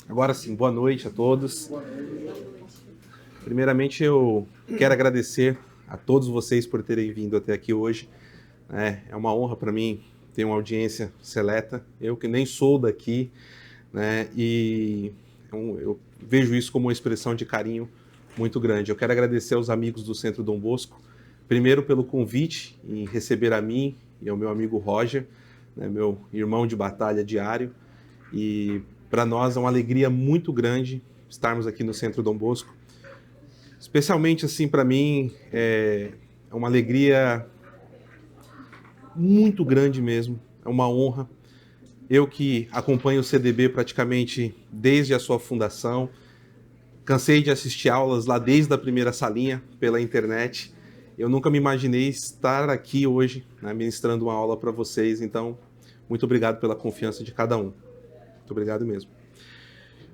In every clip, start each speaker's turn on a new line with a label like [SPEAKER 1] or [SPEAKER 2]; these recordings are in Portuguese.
[SPEAKER 1] Agora sim, boa noite a todos. Primeiramente, eu quero agradecer a todos vocês por terem vindo até aqui hoje. É uma honra para mim ter uma audiência seleta. Eu que nem sou daqui, né? E eu vejo isso como uma expressão de carinho muito grande. Eu quero agradecer aos amigos do Centro Dom Bosco, primeiro pelo convite em receber a mim e ao meu amigo Roger, né, meu irmão de batalha diário. E para nós é uma alegria muito grande estarmos aqui no Centro Dom Bosco. Especialmente assim para mim é uma alegria muito grande mesmo, é uma honra. Eu que acompanho o CDB praticamente desde a sua fundação, cansei de assistir aulas lá desde a primeira salinha pela internet. Eu nunca me imaginei estar aqui hoje, né, ministrando uma aula para vocês. Então, muito obrigado pela confiança de cada um. Muito obrigado mesmo.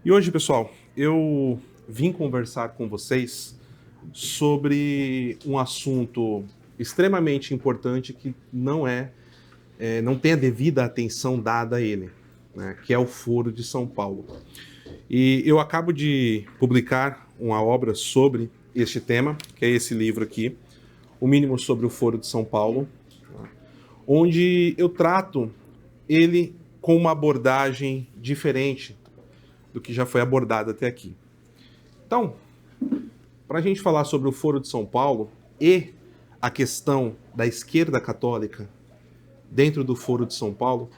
[SPEAKER 1] E hoje, pessoal, eu vim conversar com vocês sobre um assunto extremamente importante que não tem a devida atenção dada a ele, né, que é o Foro de São Paulo. E eu acabo de publicar uma obra sobre este tema, que é esse livro aqui, O Mínimo sobre o Foro de São Paulo, onde eu trato ele com uma abordagem diferente do que já foi abordado até aqui. Então, para a gente falar sobre o Foro de São Paulo e a questão da esquerda católica dentro do Foro de São Paulo,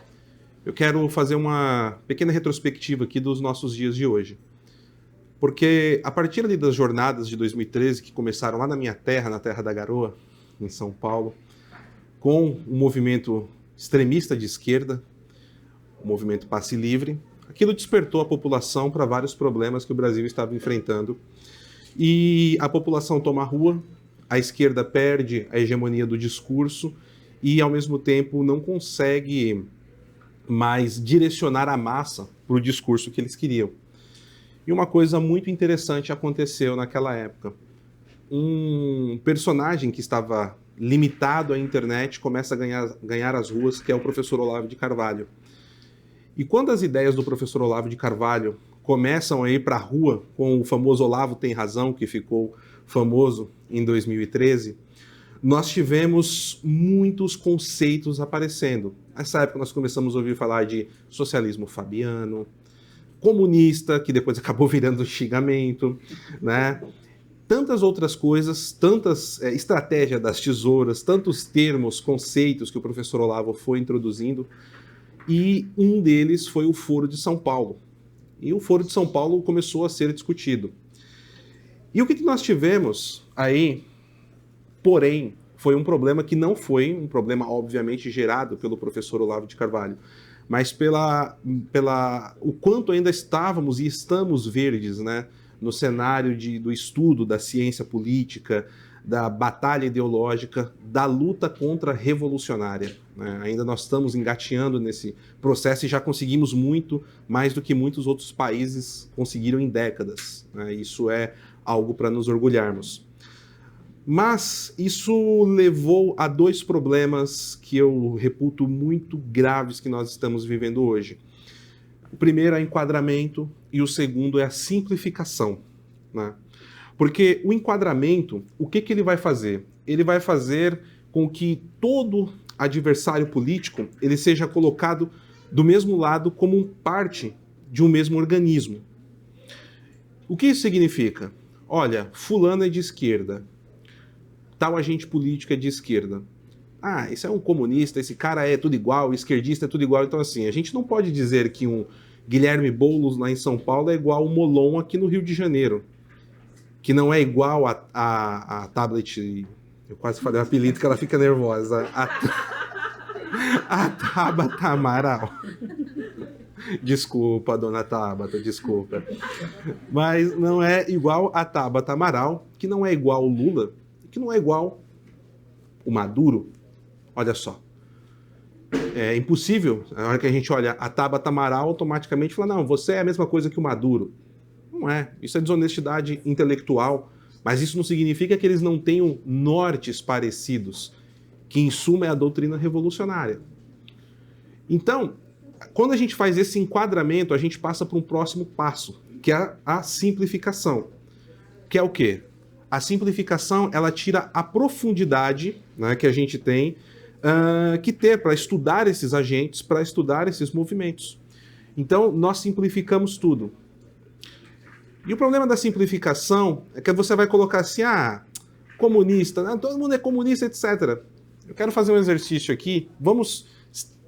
[SPEAKER 1] eu quero fazer uma pequena retrospectiva aqui dos nossos dias de hoje. Porque a partir ali das jornadas de 2013, que começaram lá na minha terra, na Terra da Garoa, em São Paulo, com um movimento extremista de esquerda, o movimento Passe Livre, aquilo despertou a população para vários problemas que o Brasil estava enfrentando. E a população toma a rua, a esquerda perde a hegemonia do discurso e, ao mesmo tempo, não consegue mais direcionar a massa para o discurso que eles queriam. E uma coisa muito interessante aconteceu naquela época. Um personagem que estava limitado à internet começa a ganhar as ruas, que é o professor Olavo de Carvalho. E quando as ideias do professor Olavo de Carvalho começam a ir para a rua, com o famoso Olavo tem razão, que ficou famoso em 2013, nós tivemos muitos conceitos aparecendo. Nessa época nós começamos a ouvir falar de socialismo fabiano, comunista, que depois acabou virando xingamento, né? Tantas outras coisas, tantas estratégia das tesouras, tantos termos, conceitos que o professor Olavo foi introduzindo, e um deles foi o Foro de São Paulo. E o Foro de São Paulo começou a ser discutido. E o que nós tivemos aí, porém, foi um problema que não foi um problema, obviamente, gerado pelo professor Olavo de Carvalho, mas pela o quanto ainda estávamos e estamos verdes, né, no cenário do estudo da ciência política, da batalha ideológica, da luta contra-revolucionária. Né? Ainda nós estamos engateando nesse processo e já conseguimos muito mais do que muitos outros países conseguiram em décadas. Né? Isso é algo para nos orgulharmos. Mas isso levou a dois problemas que eu reputo muito graves que nós estamos vivendo hoje. O primeiro é o enquadramento e o segundo é a simplificação. Né? Porque o enquadramento, o que ele vai fazer? Ele vai fazer com que todo adversário político ele seja colocado do mesmo lado como parte de um mesmo organismo. O que isso significa? Olha, fulano é de esquerda, tal agente político é de esquerda. Ah, esse é um comunista, esse cara é tudo igual, esquerdista é tudo igual. Então, assim, a gente não pode dizer que um Guilherme Boulos lá em São Paulo é igual ao Molon aqui no Rio de Janeiro, que não é igual a Tablet, eu quase falei o apelido que ela fica nervosa, a Tabata Amaral. Desculpa, dona Tabata, desculpa. Mas não é igual a Tabata Amaral, que não é igual o Lula, que não é igual o Maduro. Olha só. É impossível, na hora que a gente olha a Tabata Amaral, automaticamente fala, não, você é a mesma coisa que o Maduro. Não é. Isso é desonestidade intelectual, mas isso não significa que eles não tenham nortes parecidos, que em suma é a doutrina revolucionária. Então, quando a gente faz esse enquadramento, a gente passa para um próximo passo, que é a simplificação. Que é o quê? A simplificação, ela tira a profundidade, né, que a gente tem que ter para estudar esses agentes, para estudar esses movimentos. Então, nós simplificamos tudo. E o problema da simplificação é que você vai colocar assim, comunista, né? Todo mundo é comunista, etc. Eu quero fazer um exercício aqui, vamos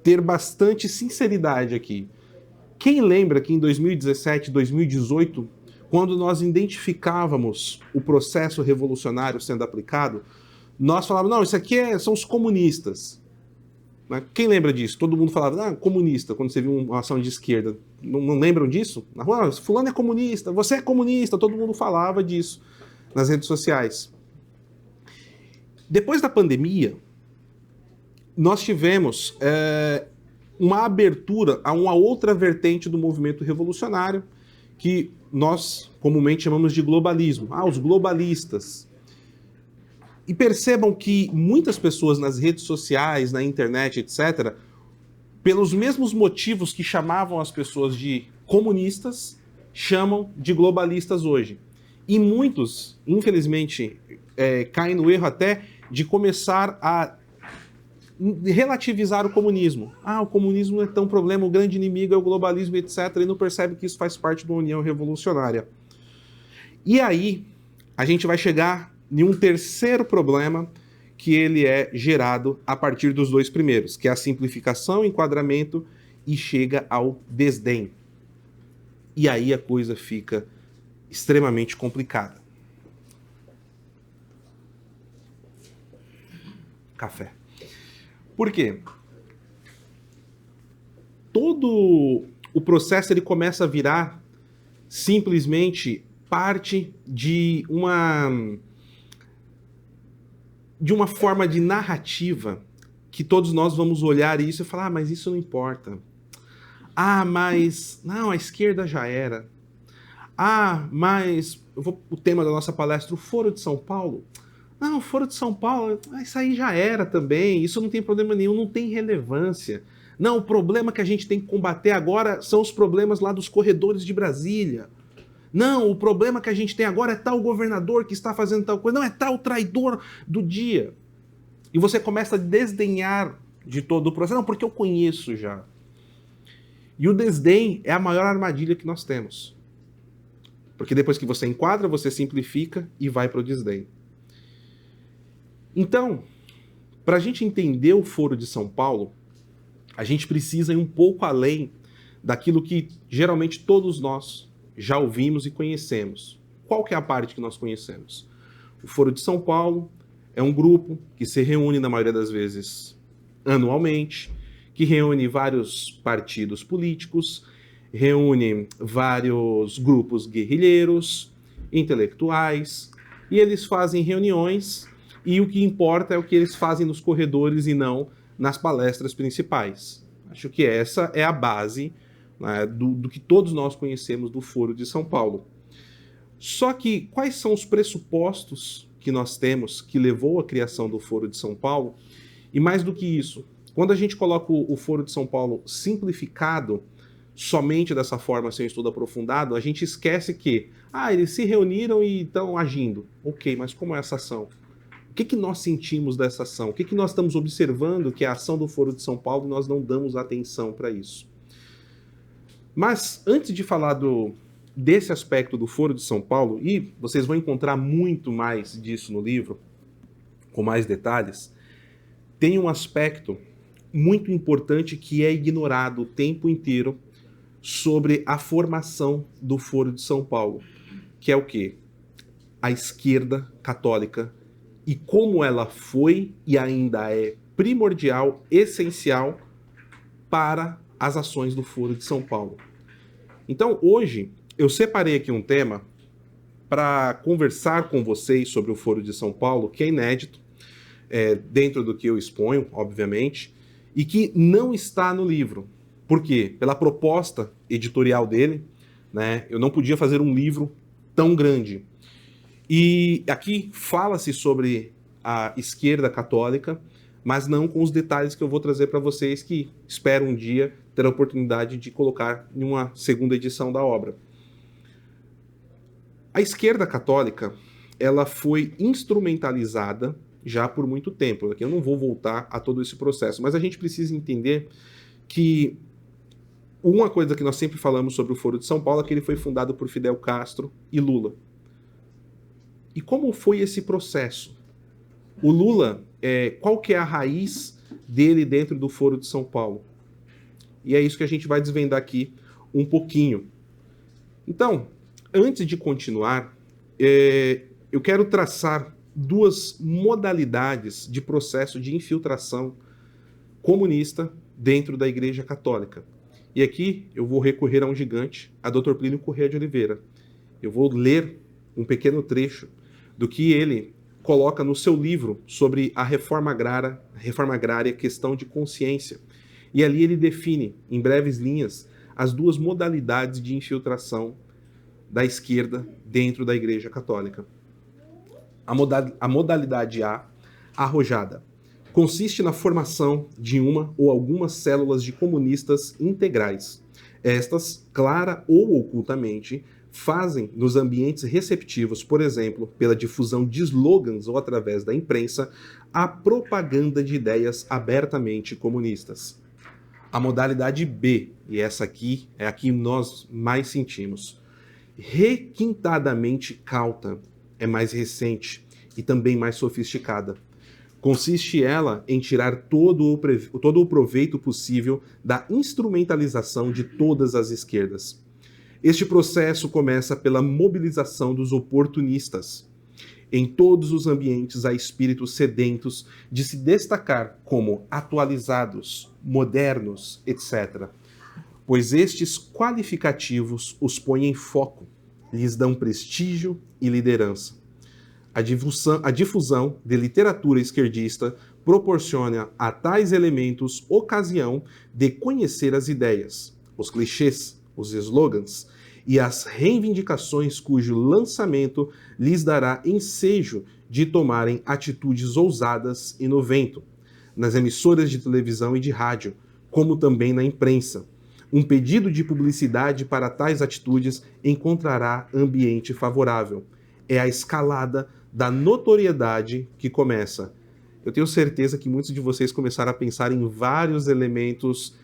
[SPEAKER 1] ter bastante sinceridade aqui. Quem lembra que em 2017, 2018, quando nós identificávamos o processo revolucionário sendo aplicado, nós falávamos, não, isso aqui são os comunistas. Quem lembra disso? Todo mundo falava, comunista, quando você viu uma ação de esquerda. Não lembram disso? Na rua, fulano é comunista, você é comunista, todo mundo falava disso nas redes sociais. Depois da pandemia, nós tivemos uma abertura a uma outra vertente do movimento revolucionário, que nós comumente chamamos de globalismo. Os globalistas. E percebam que muitas pessoas nas redes sociais, na internet, etc., pelos mesmos motivos que chamavam as pessoas de comunistas, chamam de globalistas hoje. E muitos, infelizmente, caem no erro até de começar a relativizar o comunismo. O comunismo não é tão problema, o grande inimigo é o globalismo, etc., e não percebe que isso faz parte de uma união revolucionária. E aí, a gente vai chegar em um terceiro problema, que ele é gerado a partir dos dois primeiros, que é a simplificação, enquadramento, e chega ao desdém. E aí a coisa fica extremamente complicada. Café. Por quê? Todo o processo ele começa a virar simplesmente parte de uma forma de narrativa que todos nós vamos olhar isso e falar, mas isso não importa. Mas não, a esquerda já era. Mas o tema da nossa palestra, o Foro de São Paulo. Não, o Foro de São Paulo, isso aí já era também, isso não tem problema nenhum, não tem relevância. Não, o problema que a gente tem que combater agora são os problemas lá dos corredores de Brasília. Não, o problema que a gente tem agora é tal governador que está fazendo tal coisa. Não, é tal traidor do dia. E você começa a desdenhar de todo o processo. Não, porque eu conheço já. E o desdém é a maior armadilha que nós temos. Porque depois que você enquadra, você simplifica e vai para o desdém. Então, para a gente entender o Foro de São Paulo, a gente precisa ir um pouco além daquilo que geralmente todos nós já ouvimos e conhecemos. Qual que é a parte que nós conhecemos? O Foro de São Paulo é um grupo que se reúne, na maioria das vezes, anualmente, que reúne vários partidos políticos, reúne vários grupos guerrilheiros, intelectuais, e eles fazem reuniões, e o que importa é o que eles fazem nos corredores e não nas palestras principais. Acho que essa é a base do que todos nós conhecemos do Foro de São Paulo. Só que quais são os pressupostos que nós temos que levou à criação do Foro de São Paulo? E mais do que isso, quando a gente coloca o Foro de São Paulo simplificado, somente dessa forma, sem estudo aprofundado, a gente esquece que, eles se reuniram e estão agindo. Ok, mas como é essa ação? O que nós sentimos dessa ação? O que nós estamos observando que é a ação do Foro de São Paulo e nós não damos atenção para isso? Mas, antes de falar desse aspecto do Foro de São Paulo, e vocês vão encontrar muito mais disso no livro, com mais detalhes, tem um aspecto muito importante que é ignorado o tempo inteiro sobre a formação do Foro de São Paulo, que é o quê? A esquerda católica e como ela foi e ainda é primordial, essencial para as ações do Foro de São Paulo. Então, hoje, eu separei aqui um tema para conversar com vocês sobre o Foro de São Paulo, que é inédito, dentro do que eu exponho, obviamente, e que não está no livro. Por quê? Pela proposta editorial dele, eu não podia fazer um livro tão grande. E aqui fala-se sobre a esquerda católica, mas não com os detalhes que eu vou trazer para vocês, que espero um dia ter a oportunidade de colocar em uma segunda edição da obra. A esquerda católica, ela foi instrumentalizada já por muito tempo. Aqui eu não vou voltar a todo esse processo, mas a gente precisa entender que uma coisa que nós sempre falamos sobre o Foro de São Paulo é que ele foi fundado por Fidel Castro e Lula. E como foi esse processo? O Lula, qual que é a raiz dele dentro do Foro de São Paulo? E é isso que a gente vai desvendar aqui um pouquinho. Então, antes de continuar, eu quero traçar duas modalidades de processo de infiltração comunista dentro da Igreja Católica. E aqui eu vou recorrer a um gigante, a Dr. Plínio Corrêa de Oliveira. Eu vou ler um pequeno trecho do que ele coloca no seu livro sobre a reforma agrária, questão de consciência. E ali ele define, em breves linhas, as duas modalidades de infiltração da esquerda dentro da Igreja Católica. A modalidade A, arrojada, consiste na formação de uma ou algumas células de comunistas integrais. Estas, clara ou ocultamente, fazem nos ambientes receptivos, por exemplo, pela difusão de slogans ou através da imprensa, a propaganda de ideias abertamente comunistas. A modalidade B, e essa aqui é a que nós mais sentimos, requintadamente cauta, é mais recente e também mais sofisticada. Consiste ela em tirar todo o proveito possível da instrumentalização de todas as esquerdas. Este processo começa pela mobilização dos oportunistas. Em todos os ambientes há espíritos sedentos de se destacar como atualizados, modernos, etc. Pois estes qualificativos os põem em foco, lhes dão prestígio e liderança. A difusão de literatura esquerdista proporciona a tais elementos ocasião de conhecer as ideias, os clichês, os slogans e as reivindicações cujo lançamento lhes dará ensejo de tomarem atitudes ousadas e no vento, nas emissoras de televisão e de rádio, como também na imprensa. Um pedido de publicidade para tais atitudes encontrará ambiente favorável. É a escalada da notoriedade que começa. Eu tenho certeza que muitos de vocês começaram a pensar em vários elementos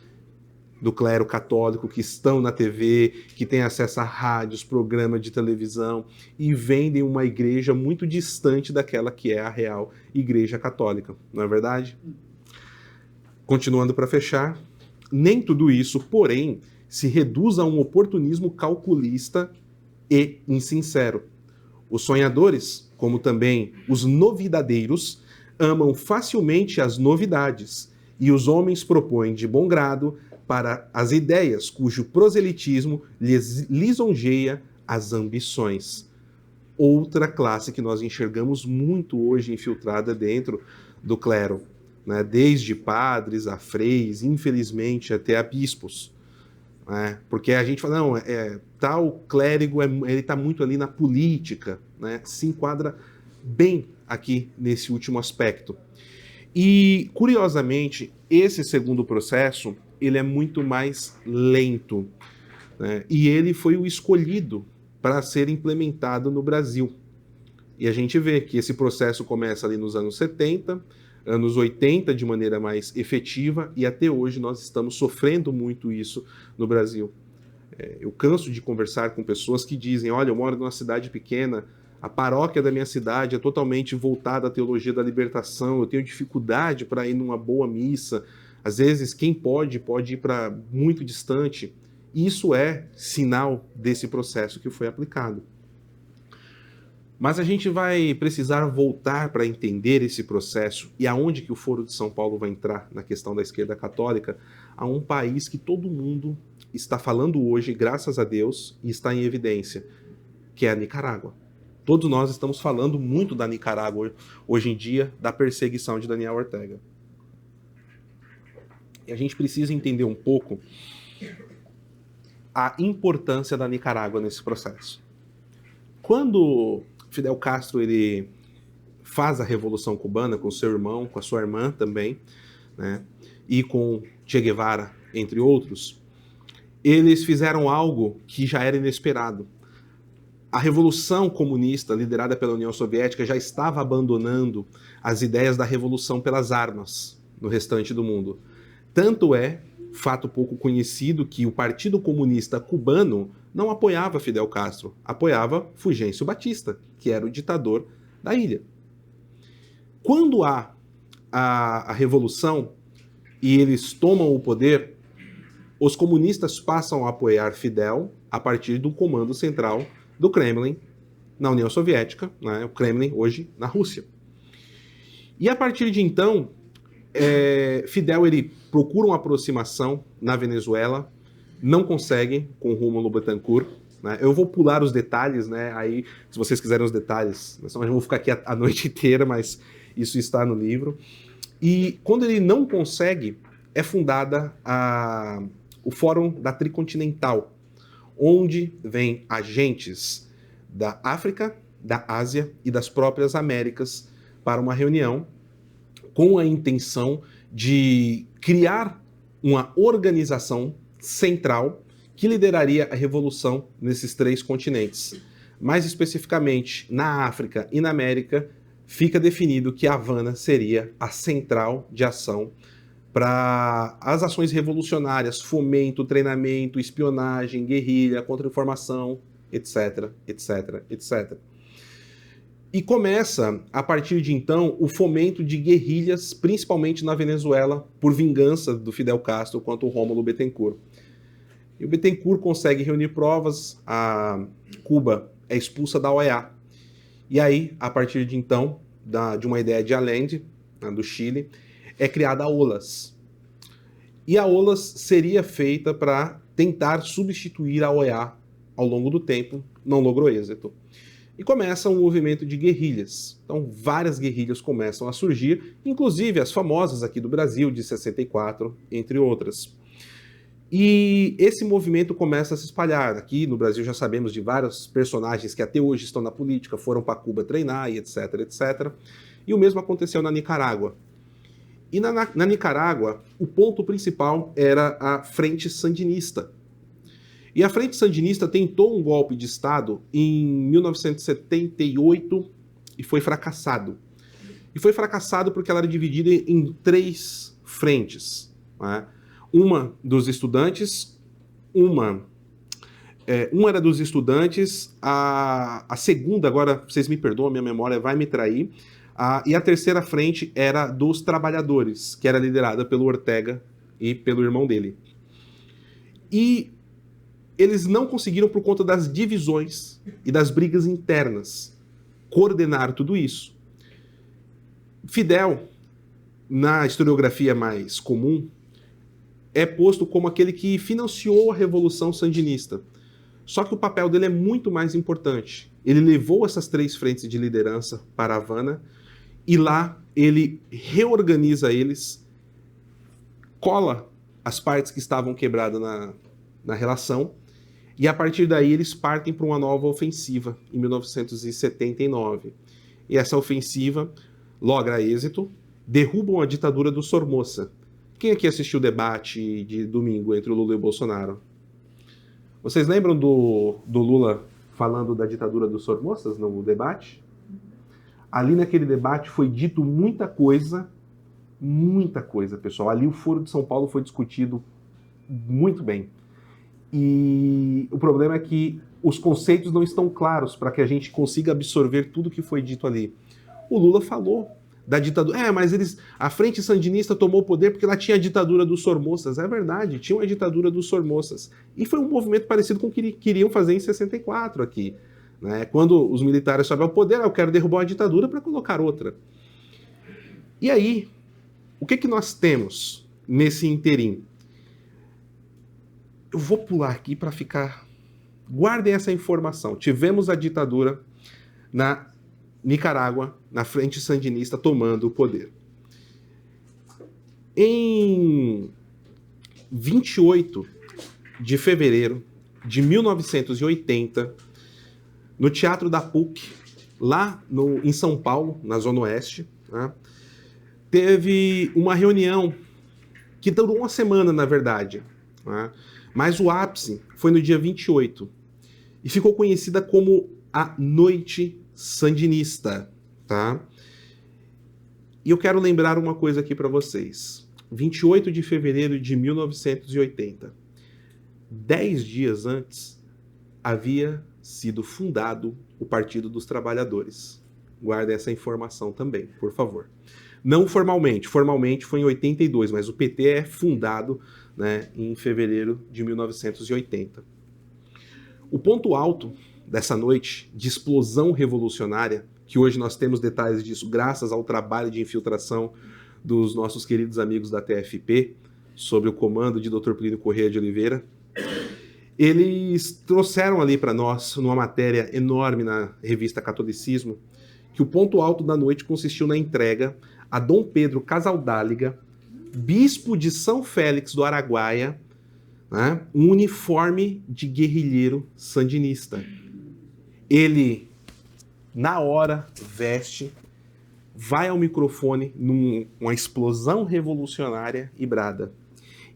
[SPEAKER 1] do clero católico que estão na TV, que têm acesso a rádios, programas de televisão e vendem uma igreja muito distante daquela que é a real Igreja Católica, não é verdade? Continuando para fechar, nem tudo isso, porém, se reduz a um oportunismo calculista e insincero. Os sonhadores, como também os novidadeiros, amam facilmente as novidades, e os homens propõem de bom grado para as ideias cujo proselitismo lhes lisonjeia as ambições. Outra classe que nós enxergamos muito hoje infiltrada dentro do clero, né? Desde padres a freis, infelizmente até a bispos. Né? Porque a gente fala, não, tal clérigo ele está muito ali na política, né? Se enquadra bem aqui nesse último aspecto. E, curiosamente, esse segundo processo ele é muito mais lento, né? E ele foi o escolhido para ser implementado no Brasil. E a gente vê que esse processo começa ali nos anos 70, anos 80 de maneira mais efetiva, e até hoje nós estamos sofrendo muito isso no Brasil. Eu canso de conversar com pessoas que dizem, olha, eu moro numa cidade pequena, a paróquia da minha cidade é totalmente voltada à teologia da libertação, eu tenho dificuldade para ir numa boa missa, às vezes quem pode ir para muito distante. Isso é sinal desse processo que foi aplicado. Mas a gente vai precisar voltar para entender esse processo e aonde que o Foro de São Paulo vai entrar na questão da esquerda católica, a um país que todo mundo está falando hoje, graças a Deus, e está em evidência, que é a Nicarágua. Todos nós estamos falando muito da Nicarágua hoje em dia, da perseguição de Daniel Ortega. E a gente precisa entender um pouco a importância da Nicarágua nesse processo. Quando Fidel Castro ele faz a Revolução Cubana com seu irmão, com a sua irmã também, né, e com Che Guevara entre outros, eles fizeram algo que já era inesperado. A Revolução Comunista, liderada pela União Soviética, já estava abandonando as ideias da revolução pelas armas no restante do mundo. Tanto é, fato pouco conhecido, que o Partido Comunista Cubano não apoiava Fidel Castro, apoiava Fulgêncio Batista, que era o ditador da ilha. Quando há a revolução e eles tomam o poder, os comunistas passam a apoiar Fidel a partir do comando central do Kremlin na União Soviética, né, o Kremlin hoje na Rússia. E a partir de então, Fidel ele procura uma aproximação na Venezuela, não consegue com Rúmulo Betancourt. Né? Eu vou pular os detalhes, né? Aí, se vocês quiserem os detalhes, eu vou ficar aqui a noite inteira, mas isso está no livro. E quando ele não consegue, é fundada o Fórum da Tricontinental, onde vem agentes da África, da Ásia e das próprias Américas para uma reunião com a intenção de criar uma organização central que lideraria a revolução nesses 3 continentes. Mais especificamente, na África e na América, fica definido que Havana seria a central de ação para as ações revolucionárias, fomento, treinamento, espionagem, guerrilha, contra-informação, etc, etc, etc. E começa, a partir de então, o fomento de guerrilhas, principalmente na Venezuela, por vingança do Fidel Castro contra o Rúmulo Betancourt. E o Betancourt consegue reunir provas, a Cuba é expulsa da OEA. E aí, a partir de então, de uma ideia de Allende, do Chile, é criada a OLAS. E a OLAS seria feita para tentar substituir a OEA ao longo do tempo, não logrou êxito. E começa um movimento de guerrilhas. Então, várias guerrilhas começam a surgir, inclusive as famosas aqui do Brasil, de 64, entre outras. E esse movimento começa a se espalhar. Aqui no Brasil já sabemos de vários personagens que até hoje estão na política, foram para Cuba treinar e etc, etc. E o mesmo aconteceu na Nicarágua. E na Nicarágua, o ponto principal era a Frente Sandinista. E a Frente Sandinista tentou um golpe de Estado em 1978 e foi fracassado. E foi fracassado porque ela era dividida em 3 frentes. Né? Uma dos estudantes, uma era dos estudantes, a segunda, agora vocês me perdoam, minha memória vai me trair, e a terceira frente era dos trabalhadores, que era liderada pelo Ortega e pelo irmão dele. E eles não conseguiram, por conta das divisões e das brigas internas, coordenar tudo isso. Fidel, na historiografia mais comum, é posto como aquele que financiou a Revolução Sandinista. Só que o papel dele é muito mais importante. Ele levou essas 3 frentes de liderança para Havana e lá ele reorganiza eles, cola as partes que estavam quebradas na relação, e a partir daí eles partem para uma nova ofensiva em 1979. E essa ofensiva logra êxito, derrubam a ditadura do Somoza. Quem aqui assistiu o debate de domingo entre o Lula e o Bolsonaro? Vocês lembram do Lula falando da ditadura dos Somozas no debate? Ali naquele debate foi dito muita coisa, pessoal. Ali o Foro de São Paulo foi discutido muito bem. E o problema é que os conceitos não estão claros para que a gente consiga absorver tudo que foi dito ali. O Lula falou da ditadura. Mas a Frente Sandinista tomou o poder porque ela tinha a ditadura dos Somozas. É verdade, tinha uma ditadura dos Somozas. E foi um movimento parecido com o que queriam fazer em 64 aqui. Né? Quando os militares sobem ao poder, eu quero derrubar uma ditadura para colocar outra. E aí, o que nós temos nesse interim? Eu vou pular aqui para ficar... Guardem essa informação. Tivemos a ditadura na Nicarágua, na Frente Sandinista, tomando o poder. Em 28 de fevereiro de 1980, no Teatro da PUC, lá em São Paulo, na Zona Oeste, né, teve uma reunião que durou uma semana, na verdade, né? Mas o ápice foi no dia 28 e ficou conhecida como a Noite Sandinista, tá? E eu quero lembrar uma coisa aqui para vocês. 28 de fevereiro de 1980, 10 dias antes, havia sido fundado o Partido dos Trabalhadores. Guardem essa informação também, por favor. Não formalmente, formalmente foi em 82, mas o PT é fundado, né, em fevereiro de 1980. O ponto alto dessa noite de explosão revolucionária, que hoje nós temos detalhes disso graças ao trabalho de infiltração dos nossos queridos amigos da TFP, sob o comando de Dr. Plínio Corrêa de Oliveira, eles trouxeram ali para nós, numa matéria enorme na revista Catolicismo, que o ponto alto da noite consistiu na entrega a Dom Pedro Casaldáliga, bispo de São Félix do Araguaia, né, um uniforme de guerrilheiro sandinista. Ele, na hora, veste, vai ao microfone numa explosão revolucionária e brada: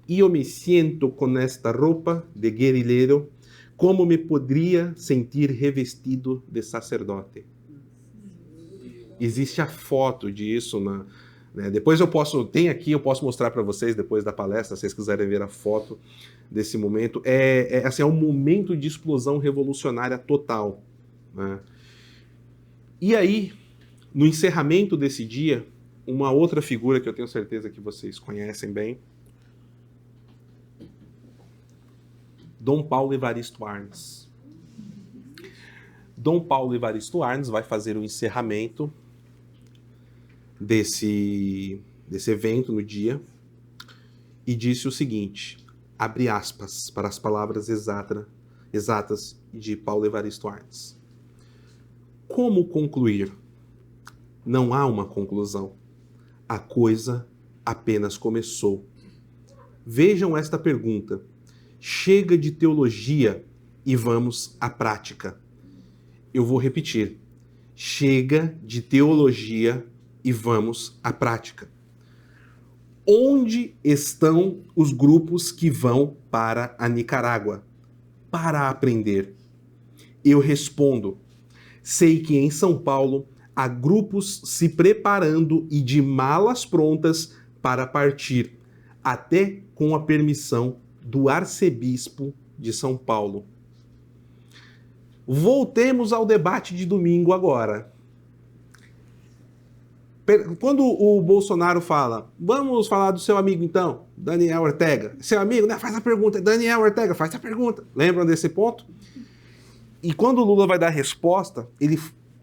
[SPEAKER 1] "Eu me siento com esta roupa de guerrilheiro como me poderia sentir revestido de sacerdote." Existe a foto disso, né? Depois eu posso mostrar para vocês depois da palestra, se vocês quiserem ver a foto desse momento. É um momento de explosão revolucionária total, né? E aí, no encerramento desse dia, uma outra figura que eu tenho certeza que vocês conhecem bem, Dom Paulo Evaristo Arnes. Dom Paulo Evaristo Arnes vai fazer o encerramento desse evento no dia e disse o seguinte, abre aspas para as palavras exatas de Paulo Evaristo Arnes: "Como concluir? Não há uma conclusão. A coisa apenas começou. Vejam esta pergunta. Chega de teologia e vamos à prática." Eu vou repetir. Chega de teologia e vamos à prática. Onde estão os grupos que vão para a Nicarágua para aprender? Eu respondo: sei que em São Paulo há grupos se preparando e de malas prontas para partir, até com a permissão do arcebispo de São Paulo. Voltemos ao debate de domingo agora. Quando o Bolsonaro fala, vamos falar do seu amigo então, Daniel Ortega. Seu amigo, né? Faz a pergunta. Daniel Ortega, faz a pergunta. Lembram desse ponto? E quando o Lula vai dar a resposta,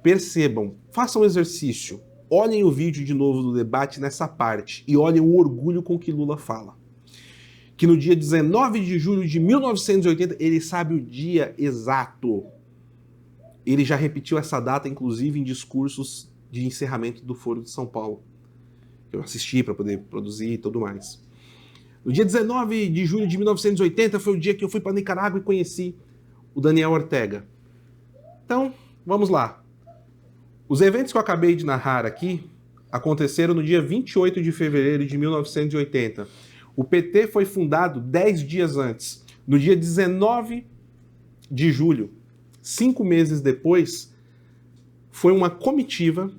[SPEAKER 1] percebam, façam um exercício. Olhem o vídeo de novo do debate nessa parte e olhem o orgulho com que Lula fala. Que no dia 19 de julho de 1980, ele sabe o dia exato. Ele já repetiu essa data, inclusive, em discursos de encerramento do Foro de São Paulo, que eu assisti para poder produzir e tudo mais. No dia 19 de julho de 1980 foi o dia que eu fui para Nicarágua e conheci o Daniel Ortega. Então, vamos lá. Os eventos que eu acabei de narrar aqui aconteceram no dia 28 de fevereiro de 1980. O PT foi fundado 10 dias antes. No dia 19 de julho, 5 meses depois, foi uma comitiva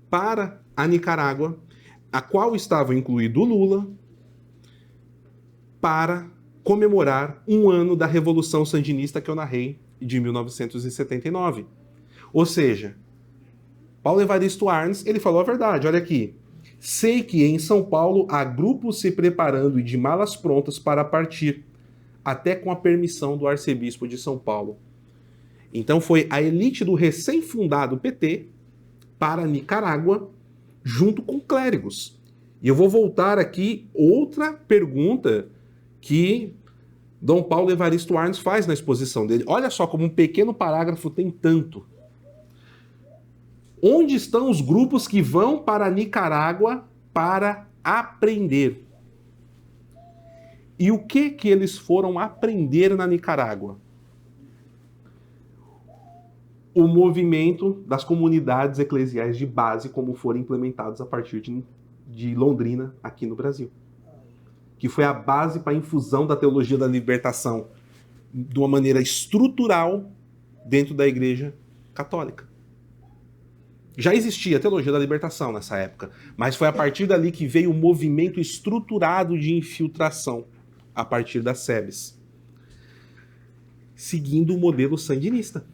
[SPEAKER 1] para a Nicarágua, a qual estava incluído o Lula, para comemorar um ano da Revolução Sandinista que eu narrei de 1979. Ou seja, Paulo Evaristo Arnes, ele falou a verdade, olha aqui. Sei que em São Paulo há grupos se preparando e de malas prontas para partir, até com a permissão do arcebispo de São Paulo. Então foi a elite do recém-fundado PT para Nicarágua, junto com clérigos. E eu vou voltar aqui outra pergunta que Dom Paulo Evaristo Arnes faz na exposição dele. Olha só como um pequeno parágrafo tem tanto. Onde estão os grupos que vão para Nicarágua para aprender? E o que eles foram aprender na Nicarágua? O movimento das comunidades eclesiais de base, como foram implementados a partir de Londrina, aqui no Brasil. que foi a base para a infusão da teologia da libertação de uma maneira estrutural dentro da Igreja Católica. Já existia a teologia da libertação nessa época, mas foi a partir dali que veio o movimento estruturado de infiltração, a partir das SEBs, seguindo o modelo sandinista.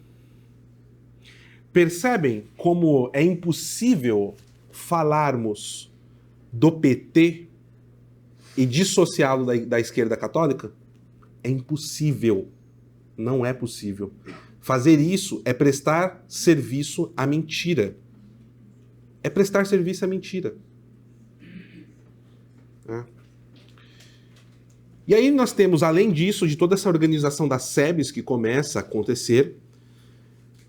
[SPEAKER 1] Percebem como é impossível falarmos do PT e dissociá-lo da esquerda católica? É impossível. Não é possível. Fazer isso é prestar serviço à mentira. É prestar serviço à mentira. E aí nós temos, além disso, de toda essa organização das SEBs que começa a acontecer,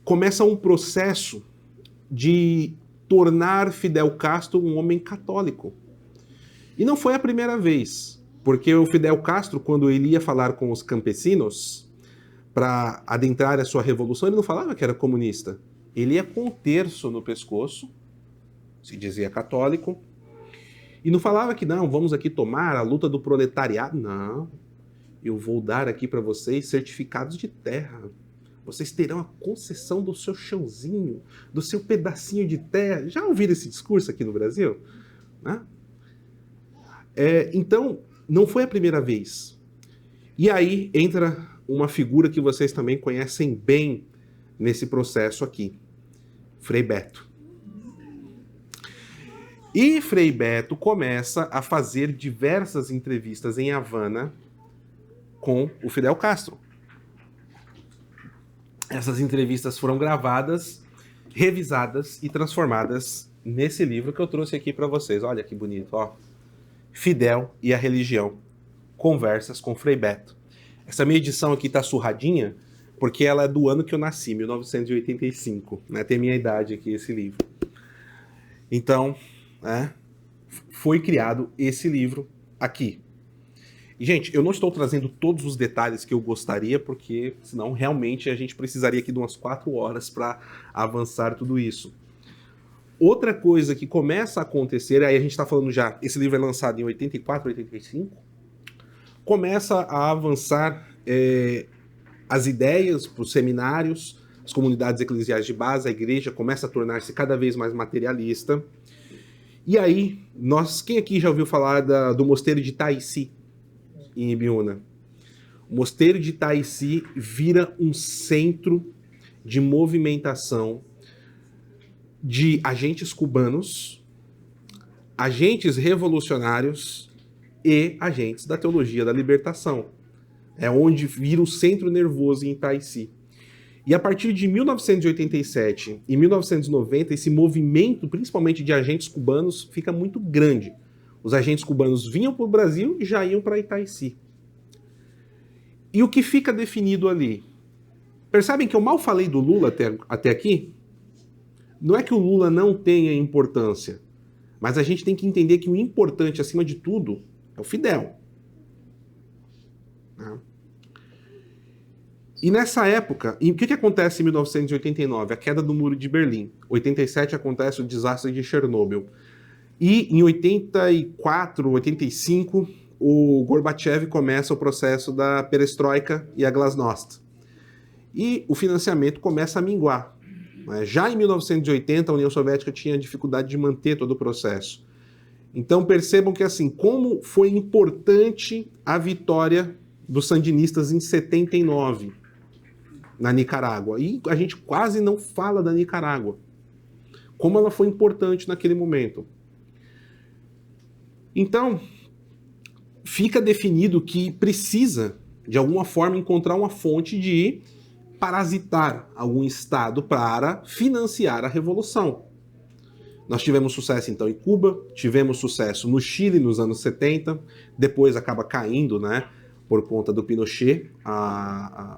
[SPEAKER 1] começa um processo de tornar Fidel Castro um homem católico. E não foi a primeira vez, porque o Fidel Castro, quando ele ia falar com os campesinos para adentrar a sua revolução, ele não falava que era comunista. Ele ia com um terço no pescoço, se dizia católico, e não falava que não, vamos aqui tomar a luta do proletariado. Não, eu vou dar aqui para vocês certificados de terra. Vocês terão a concessão do seu chãozinho, do seu pedacinho de terra. Já ouviram esse discurso aqui no Brasil? Né? Então, não foi a primeira vez. E aí entra uma figura que vocês também conhecem bem nesse processo aqui. Frei Beto. E Frei Beto começa a fazer diversas entrevistas em Havana com o Fidel Castro. Essas entrevistas foram gravadas, revisadas e transformadas nesse livro que eu trouxe aqui para vocês. Olha que bonito, ó. Fidel e a Religião. Conversas com Frei Beto. Essa minha edição aqui tá surradinha, porque ela é do ano que eu nasci, 1985. Né? Tem minha idade aqui, esse livro. Então, foi criado esse livro aqui. E, gente, eu não estou trazendo todos os detalhes que eu gostaria, porque senão realmente a gente precisaria aqui de umas 4 horas para avançar tudo isso. Outra coisa que começa a acontecer, aí a gente está falando já, esse livro é lançado em 84, 85, começa a avançar as ideias para os seminários, as comunidades eclesiais de base, a igreja começa a tornar-se cada vez mais materialista. E aí, quem aqui já ouviu falar do mosteiro de Taici, em Ibiúna? O mosteiro de Taici vira um centro de movimentação de agentes cubanos, agentes revolucionários e agentes da teologia da libertação. É onde vira o centro nervoso em Taici. E a partir de 1987 e 1990, esse movimento, principalmente de agentes cubanos, fica muito grande. Os agentes cubanos vinham para o Brasil e já iam para Itaici. E o que fica definido ali? Percebem que eu mal falei do Lula até aqui? Não é que o Lula não tenha importância, mas a gente tem que entender que o importante, acima de tudo, é o Fidel. E nessa época, o que acontece em 1989? A queda do Muro de Berlim. Em 87 acontece o desastre de Chernobyl. E em 84, 85, o Gorbachev começa o processo da perestroika e a glasnost. E o financiamento começa a minguar. Já em 1980, a União Soviética tinha dificuldade de manter todo o processo. Então percebam que, assim, como foi importante a vitória dos sandinistas em 79 na Nicarágua. E a gente quase não fala da Nicarágua. Como ela foi importante naquele momento. Então, fica definido que precisa, de alguma forma, encontrar uma fonte de parasitar algum Estado para financiar a Revolução. Nós tivemos sucesso, então, em Cuba, tivemos sucesso no Chile nos anos 70, depois acaba caindo, né, por conta do Pinochet,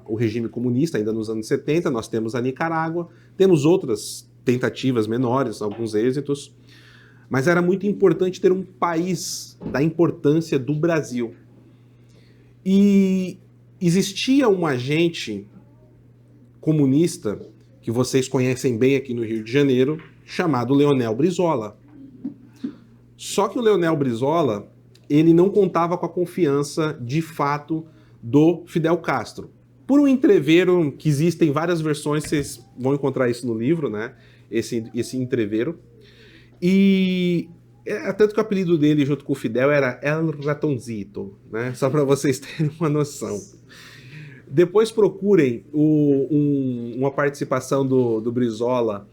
[SPEAKER 1] o regime comunista, ainda nos anos 70, nós temos a Nicarágua, temos outras tentativas menores, alguns êxitos, mas era muito importante ter um país da importância do Brasil. E existia um agente comunista, que vocês conhecem bem aqui no Rio de Janeiro, chamado Leonel Brizola. Só que o Leonel Brizola ele não contava com a confiança de fato do Fidel Castro. Por um entrevero, que existem várias versões, vocês vão encontrar isso no livro, né? Esse entrevero. E tanto que o apelido dele, junto com o Fidel, era El Ratoncito, né? Só para vocês terem uma noção. Depois procurem uma participação do Brizola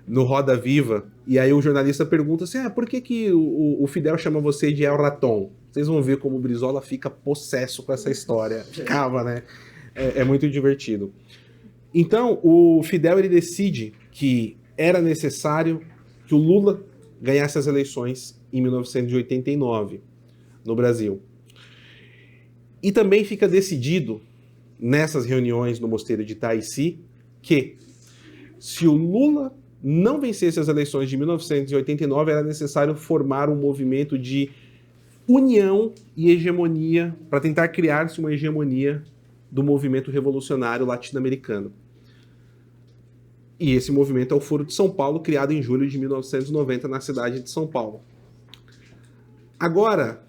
[SPEAKER 1] no Roda Viva, e aí o jornalista pergunta assim, por que o Fidel chama você de El Raton? Vocês vão ver como o Brizola fica possesso com essa história. Ficava, né? É muito divertido. Então, o Fidel ele decide que era necessário que o Lula ganhasse as eleições em 1989 no Brasil. E também fica decidido, nessas reuniões no Mosteiro de Itaici, que se o Lula não vencesse as eleições de 1989, era necessário formar um movimento de união e hegemonia para tentar criar-se uma hegemonia do movimento revolucionário latino-americano. E esse movimento é o Foro de São Paulo, criado em julho de 1990 na cidade de São Paulo. Agora,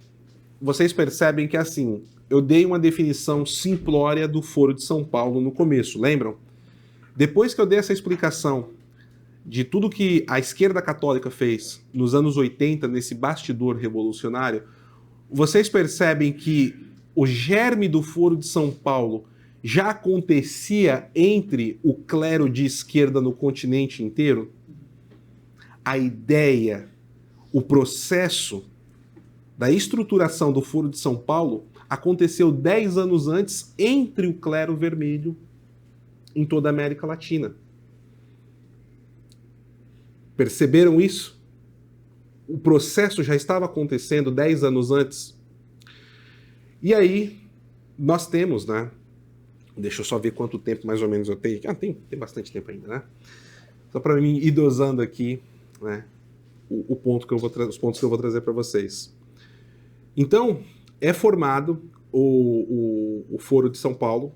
[SPEAKER 1] vocês percebem que assim, eu dei uma definição simplória do Foro de São Paulo no começo, lembram? Depois que eu dei essa explicação de tudo que a esquerda católica fez nos anos 80, nesse bastidor revolucionário, vocês percebem que o germe do Foro de São Paulo já acontecia entre o clero de esquerda no continente inteiro? A ideia, o processo da estruturação do Foro de São Paulo aconteceu 10 anos antes entre o clero vermelho em toda a América Latina. Perceberam isso? O processo já estava acontecendo 10 anos antes. E aí, nós temos, né? Deixa eu só ver quanto tempo mais ou menos eu tenho. Tem bastante tempo ainda, né? Só para mim ir dosando aqui, né? Os pontos que eu vou trazer para vocês. Então, é formado o Foro de São Paulo.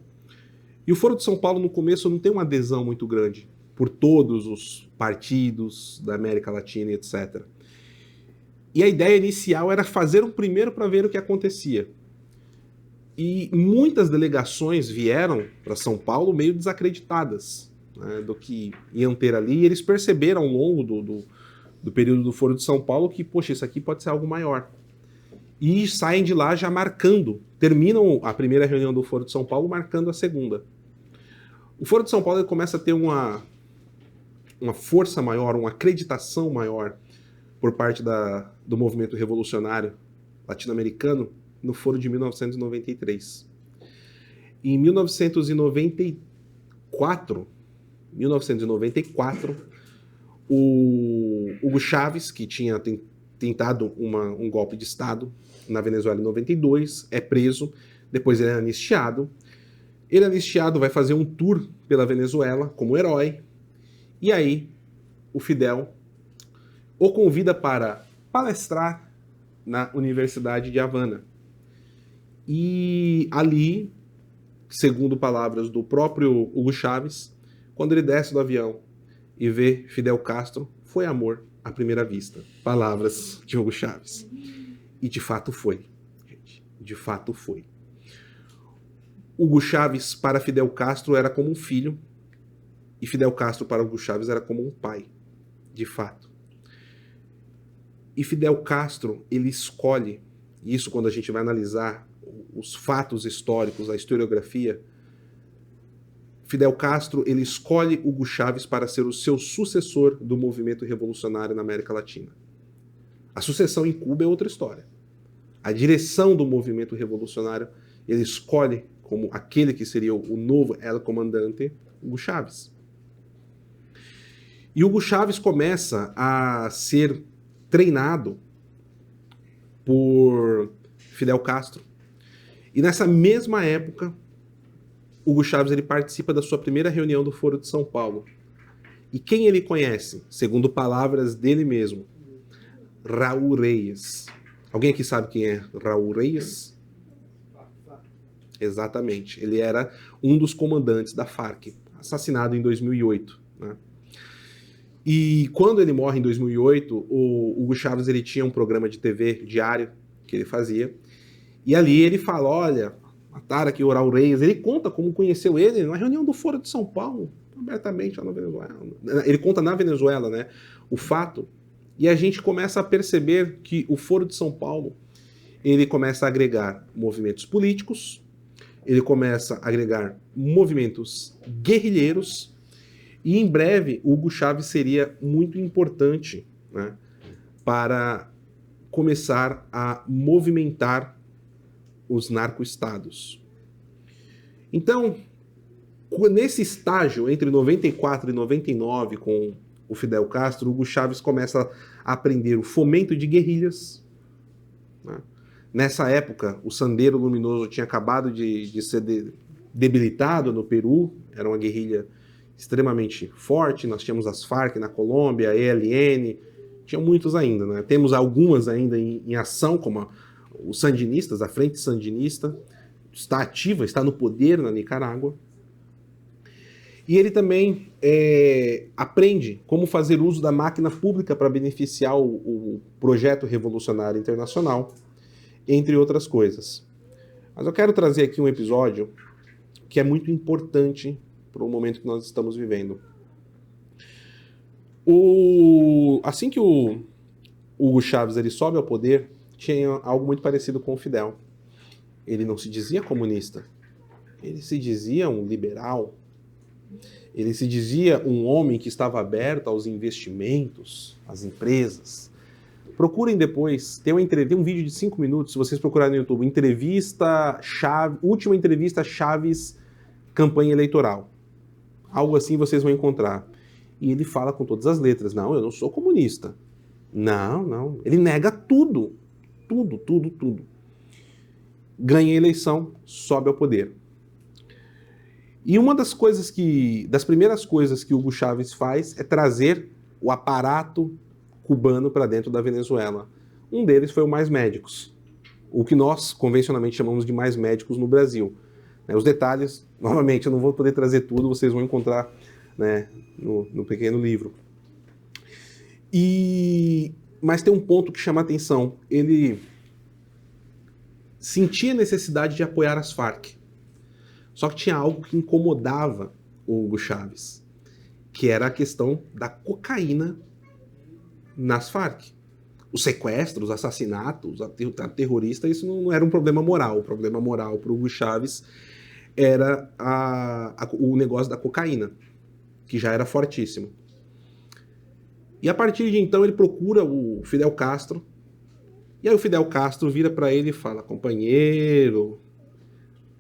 [SPEAKER 1] E o Foro de São Paulo, no começo, não tem uma adesão muito grande por todos os partidos da América Latina, etc. E a ideia inicial era fazer um primeiro para ver o que acontecia. E muitas delegações vieram para São Paulo meio desacreditadas, né, do que iam ter ali. E eles perceberam ao longo do período do Foro de São Paulo que, poxa, isso aqui pode ser algo maior. E saem de lá já marcando, terminam a primeira reunião do Foro de São Paulo marcando a segunda. O Foro de São Paulo ele começa a ter uma força maior, uma acreditação maior por parte do movimento revolucionário latino-americano no Foro de 1993. Em 1994, o Hugo Chávez, que tinha tentado um golpe de Estado na Venezuela em 92, é preso, depois ele é anistiado. Ele é anistiado, vai fazer um tour pela Venezuela como herói, e aí o Fidel o convida para palestrar na Universidade de Havana. E ali, segundo palavras do próprio Hugo Chávez, quando ele desce do avião e vê Fidel Castro, foi amor à primeira vista. Palavras de Hugo Chávez. E de fato foi, gente. De fato foi. Hugo Chávez para Fidel Castro era como um filho, e Fidel Castro para Hugo Chávez era como um pai, de fato. E Fidel Castro, ele escolhe, isso quando a gente vai analisar os fatos históricos, a historiografia, Fidel Castro, ele escolhe Hugo Chávez para ser o seu sucessor do movimento revolucionário na América Latina. A sucessão em Cuba é outra história. A direção do movimento revolucionário, ele escolhe como aquele que seria o novo El Comandante, Hugo Chávez. E Hugo Chávez começa a ser treinado por Fidel Castro. E nessa mesma época, Hugo Chávez ele participa da sua primeira reunião do Foro de São Paulo. E quem ele conhece? Segundo palavras dele mesmo, Raul Reyes. Alguém aqui sabe quem é Raul Reyes? Exatamente. Ele era um dos comandantes da Farc, assassinado em 2008. Né? E quando ele morre em 2008, o Hugo Chávez ele tinha um programa de TV diário, que ele fazia. E ali ele fala, olha, mataram aqui Oral Reis. Ele conta como conheceu ele na reunião do Foro de São Paulo, abertamente lá na Venezuela. Ele conta na Venezuela, né, o fato. E a gente começa a perceber que o Foro de São Paulo, ele começa a agregar movimentos políticos, ele começa a agregar movimentos guerrilheiros, e em breve Hugo Chávez seria muito importante, né, para começar a movimentar os narcoestados. Então, nesse estágio, entre 94 e 99, com o Fidel Castro, Hugo Chávez começa a aprender o fomento de guerrilhas, né? Nessa época, o Sendero Luminoso tinha acabado de ser debilitado no Peru, era uma guerrilha extremamente forte, nós tínhamos as Farc na Colômbia, a ELN, tinham muitos ainda, né? Temos algumas ainda em ação, como os sandinistas, a Frente Sandinista, está ativa, está no poder na Nicarágua. E ele também aprende como fazer uso da máquina pública para beneficiar o projeto revolucionário internacional, entre outras coisas. Mas eu quero trazer aqui um episódio que é muito importante para o momento que nós estamos vivendo. Assim que o Hugo Chávez ele sobe ao poder, tinha algo muito parecido com o Fidel. Ele não se dizia comunista, ele se dizia um liberal, ele se dizia um homem que estava aberto aos investimentos, às empresas. Procurem depois, tem um vídeo de 5 minutos, se vocês procurarem no YouTube, última entrevista Chávez, campanha eleitoral. Algo assim vocês vão encontrar. E ele fala com todas as letras, não, eu não sou comunista. Não, ele nega tudo. Tudo. Ganha a eleição, sobe ao poder. E uma das primeiras coisas que Hugo Chávez faz é trazer o aparato cubano para dentro da Venezuela. Um deles foi o Mais Médicos, o que nós convencionalmente chamamos de Mais Médicos no Brasil. Os detalhes, novamente, eu não vou poder trazer tudo, vocês vão encontrar, né, no pequeno livro. Mas tem um ponto que chama a atenção. Ele sentia a necessidade de apoiar as Farc. Só que tinha algo que incomodava o Hugo Chávez, que era a questão da cocaína nas Farc. Os sequestros, os assassinatos, a terrorista, isso não era um problema moral. O problema moral para o Hugo Chávez era o negócio da cocaína, que já era fortíssimo. E a partir de então ele procura o Fidel Castro, e aí o Fidel Castro vira para ele e fala, companheiro,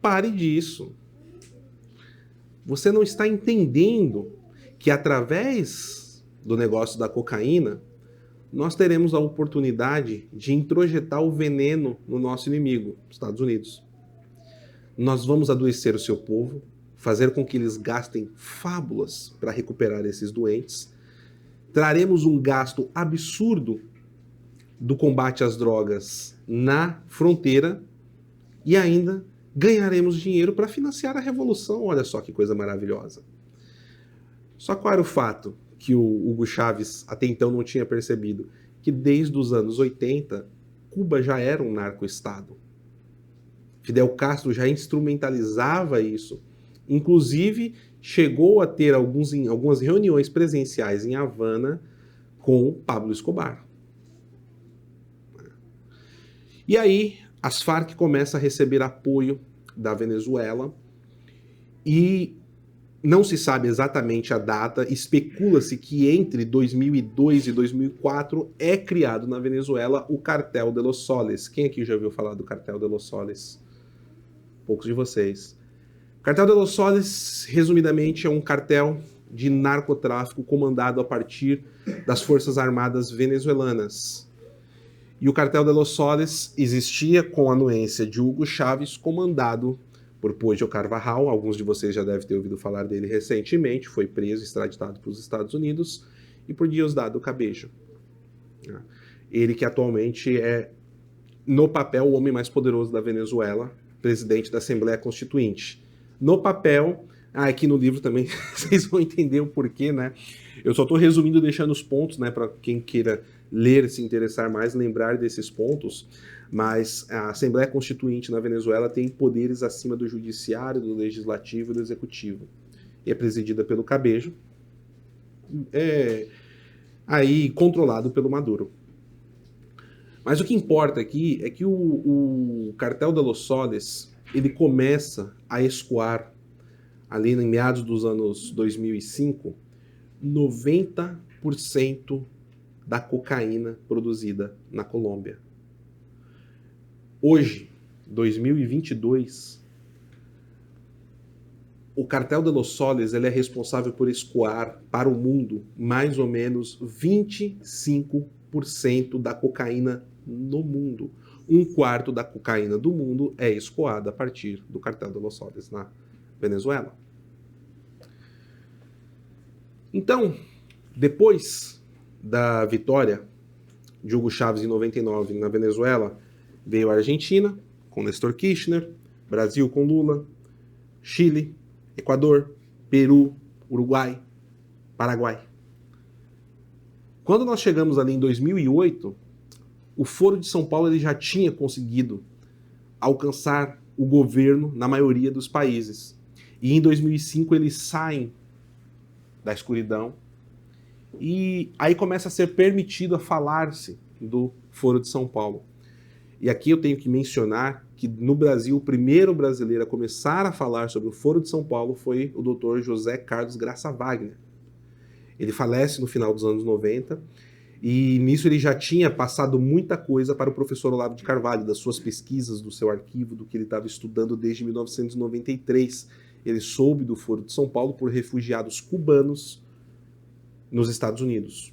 [SPEAKER 1] pare disso. Você não está entendendo que através do negócio da cocaína, nós teremos a oportunidade de introjetar o veneno no nosso inimigo, Estados Unidos. Nós vamos adoecer o seu povo, fazer com que eles gastem fábulas para recuperar esses doentes, traremos um gasto absurdo do combate às drogas na fronteira e ainda ganharemos dinheiro para financiar a revolução. Olha só que coisa maravilhosa. Só qual era o fato que o Hugo Chávez até então não tinha percebido? Que desde os anos 80, Cuba já era um narco-estado. Fidel Castro já instrumentalizava isso. Inclusive, chegou a ter algumas reuniões presenciais em Havana com Pablo Escobar. E aí, as Farc começam a receber apoio da Venezuela e não se sabe exatamente a data, especula-se que entre 2002 e 2004 é criado na Venezuela o Cartel de los Soles. Quem aqui já ouviu falar do Cartel de los Soles? Poucos de vocês. O Cartel de los Soles, resumidamente, é um cartel de narcotráfico comandado a partir das Forças Armadas venezuelanas. E o Cartel de los Soles existia com a anuência de Hugo Chávez, comandado por Poggio Carvajal. Alguns de vocês já devem ter ouvido falar dele recentemente. Foi preso e extraditado para os Estados Unidos. E por Diosdado Cabello. Ele que atualmente é, no papel, o homem mais poderoso da Venezuela, presidente da Assembleia Constituinte. No papel, aqui no livro também vocês vão entender o porquê, né? Eu só estou resumindo, deixando os pontos, né, para quem queira ler, se interessar mais, lembrar desses pontos. mas a Assembleia Constituinte na Venezuela tem poderes acima do judiciário, do legislativo e do executivo. E é presidida pelo Cabejo, aí controlado pelo Maduro. Mas o que importa aqui é que o Cartel de los Soles, ele começa a escoar, ali em meados dos anos 2005, 90% da cocaína produzida na Colômbia. Hoje, 2022, o Cartel de los Soles ele é responsável por escoar para o mundo mais ou menos 25% da cocaína no mundo. Um quarto da cocaína do mundo é escoada a partir do Cartel de los Soles na Venezuela. Então, depois da vitória de Hugo Chávez em 99 na Venezuela, veio a Argentina, com Néstor Kirchner, Brasil com Lula, Chile, Equador, Peru, Uruguai, Paraguai. Quando nós chegamos ali em 2008, o Foro de São Paulo ele já tinha conseguido alcançar o governo na maioria dos países. E em 2005 eles saem da escuridão e aí começa a ser permitido a falar-se do Foro de São Paulo. E aqui eu tenho que mencionar que no Brasil, o primeiro brasileiro a começar a falar sobre o Foro de São Paulo foi o Dr. José Carlos Graça Wagner. Ele falece no final dos anos 90 e nisso ele já tinha passado muita coisa para o professor Olavo de Carvalho, das suas pesquisas, do seu arquivo, do que ele estava estudando desde 1993. Ele soube do Foro de São Paulo por refugiados cubanos nos Estados Unidos.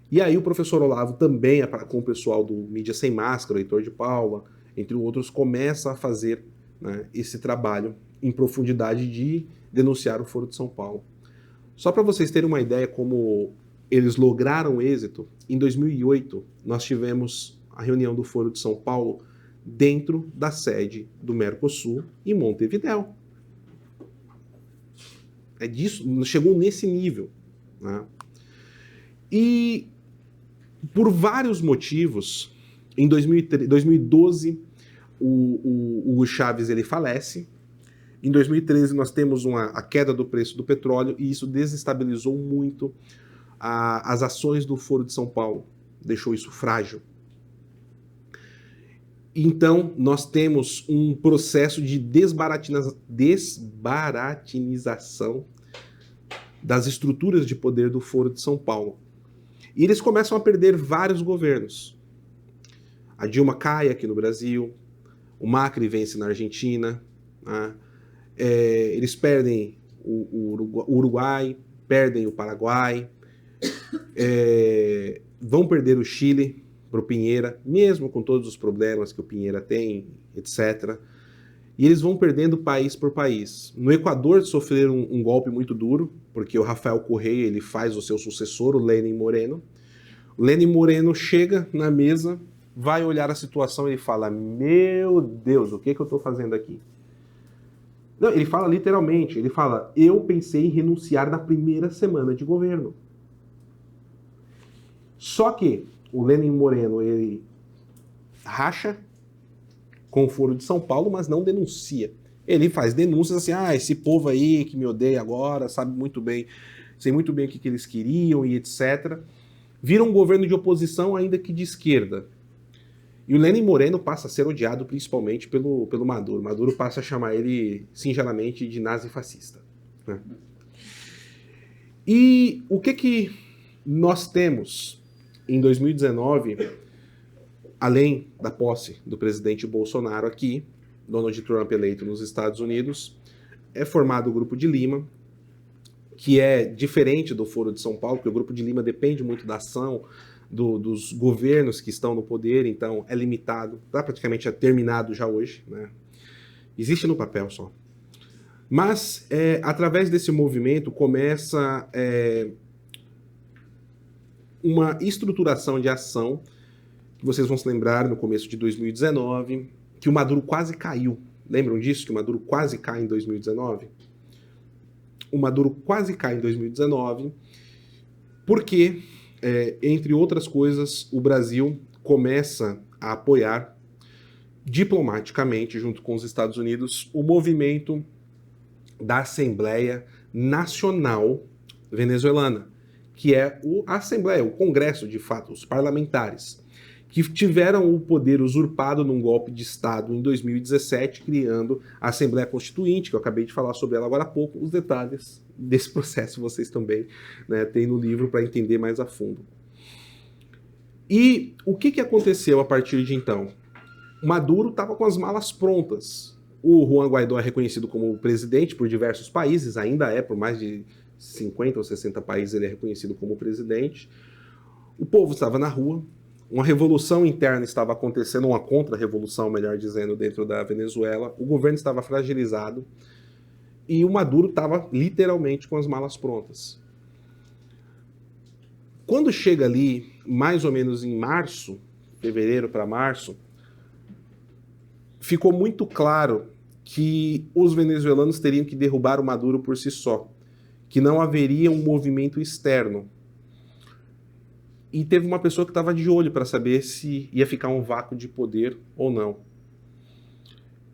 [SPEAKER 1] E aí o professor Olavo também, com o pessoal do Mídia Sem Máscara, o Heitor de Paula, entre outros, começa a fazer, né, esse trabalho em profundidade de denunciar o Foro de São Paulo. Só para vocês terem uma ideia como eles lograram êxito, em 2008 nós tivemos a reunião do Foro de São Paulo dentro da sede do Mercosul em Montevidéu. É disso, chegou nesse nível, né? E por vários motivos, em 2012 o Hugo Chávez ele falece. Em 2013 nós temos a queda do preço do petróleo e isso desestabilizou muito as ações do Foro de São Paulo, deixou isso frágil. Então nós temos um processo de desbaratinização das estruturas de poder do Foro de São Paulo. E eles começam a perder vários governos. A Dilma cai aqui no Brasil, o Macri vence na Argentina, né? Eles perdem o Uruguai, perdem o Paraguai, vão perder o Chile para o Piñera, mesmo com todos os problemas que o Piñera tem, etc. E eles vão perdendo país por país. No Equador sofreram um golpe muito duro, porque o Rafael Correa ele faz o seu sucessor, o Lenin Moreno. O Lenin Moreno chega na mesa, vai olhar a situação e ele fala: meu Deus, o que eu estou fazendo aqui? Não, ele fala literalmente, ele fala: eu pensei em renunciar na primeira semana de governo. Só que o Lenin Moreno, ele racha com o Foro de São Paulo, mas não denuncia. Ele faz denúncias assim: esse povo aí que me odeia agora, sabe muito bem, sei muito bem o que eles queriam e etc. Vira um governo de oposição, ainda que de esquerda. E o Lenin Moreno passa a ser odiado principalmente pelo Maduro. Maduro passa a chamar ele, singelamente, de nazi-fascista, né? E o que nós temos em 2019, além da posse do presidente Bolsonaro aqui, Donald Trump eleito nos Estados Unidos, é formado o Grupo de Lima, que é diferente do Foro de São Paulo, porque o Grupo de Lima depende muito da ação dos governos que estão no poder, então é limitado, está praticamente terminado já hoje, né? Existe no papel só. Mas, através desse movimento, começa uma estruturação de ação, que vocês vão se lembrar no começo de 2019, que o Maduro quase caiu. Lembram disso? Que o Maduro quase cai em 2019? O Maduro quase cai em 2019 porque, entre outras coisas, o Brasil começa a apoiar diplomaticamente, junto com os Estados Unidos, o movimento da Assembleia Nacional Venezuelana, que é a Assembleia, o Congresso, de fato, os parlamentares, que tiveram o poder usurpado num golpe de Estado em 2017, criando a Assembleia Constituinte, que eu acabei de falar sobre ela agora há pouco. Os detalhes desse processo vocês também, né, têm no livro para entender mais a fundo. E o que aconteceu a partir de então? Maduro estava com as malas prontas. O Juan Guaidó é reconhecido como presidente por diversos países, ainda é, por mais de 50 ou 60 países ele é reconhecido como presidente. O povo estava na rua, uma revolução interna estava acontecendo, uma contra-revolução, melhor dizendo, dentro da Venezuela. O governo estava fragilizado e o Maduro estava literalmente com as malas prontas. Quando chega ali, mais ou menos em março, fevereiro para março, ficou muito claro que os venezuelanos teriam que derrubar o Maduro por si só, que não haveria um movimento externo. E teve uma pessoa que estava de olho para saber se ia ficar um vácuo de poder ou não.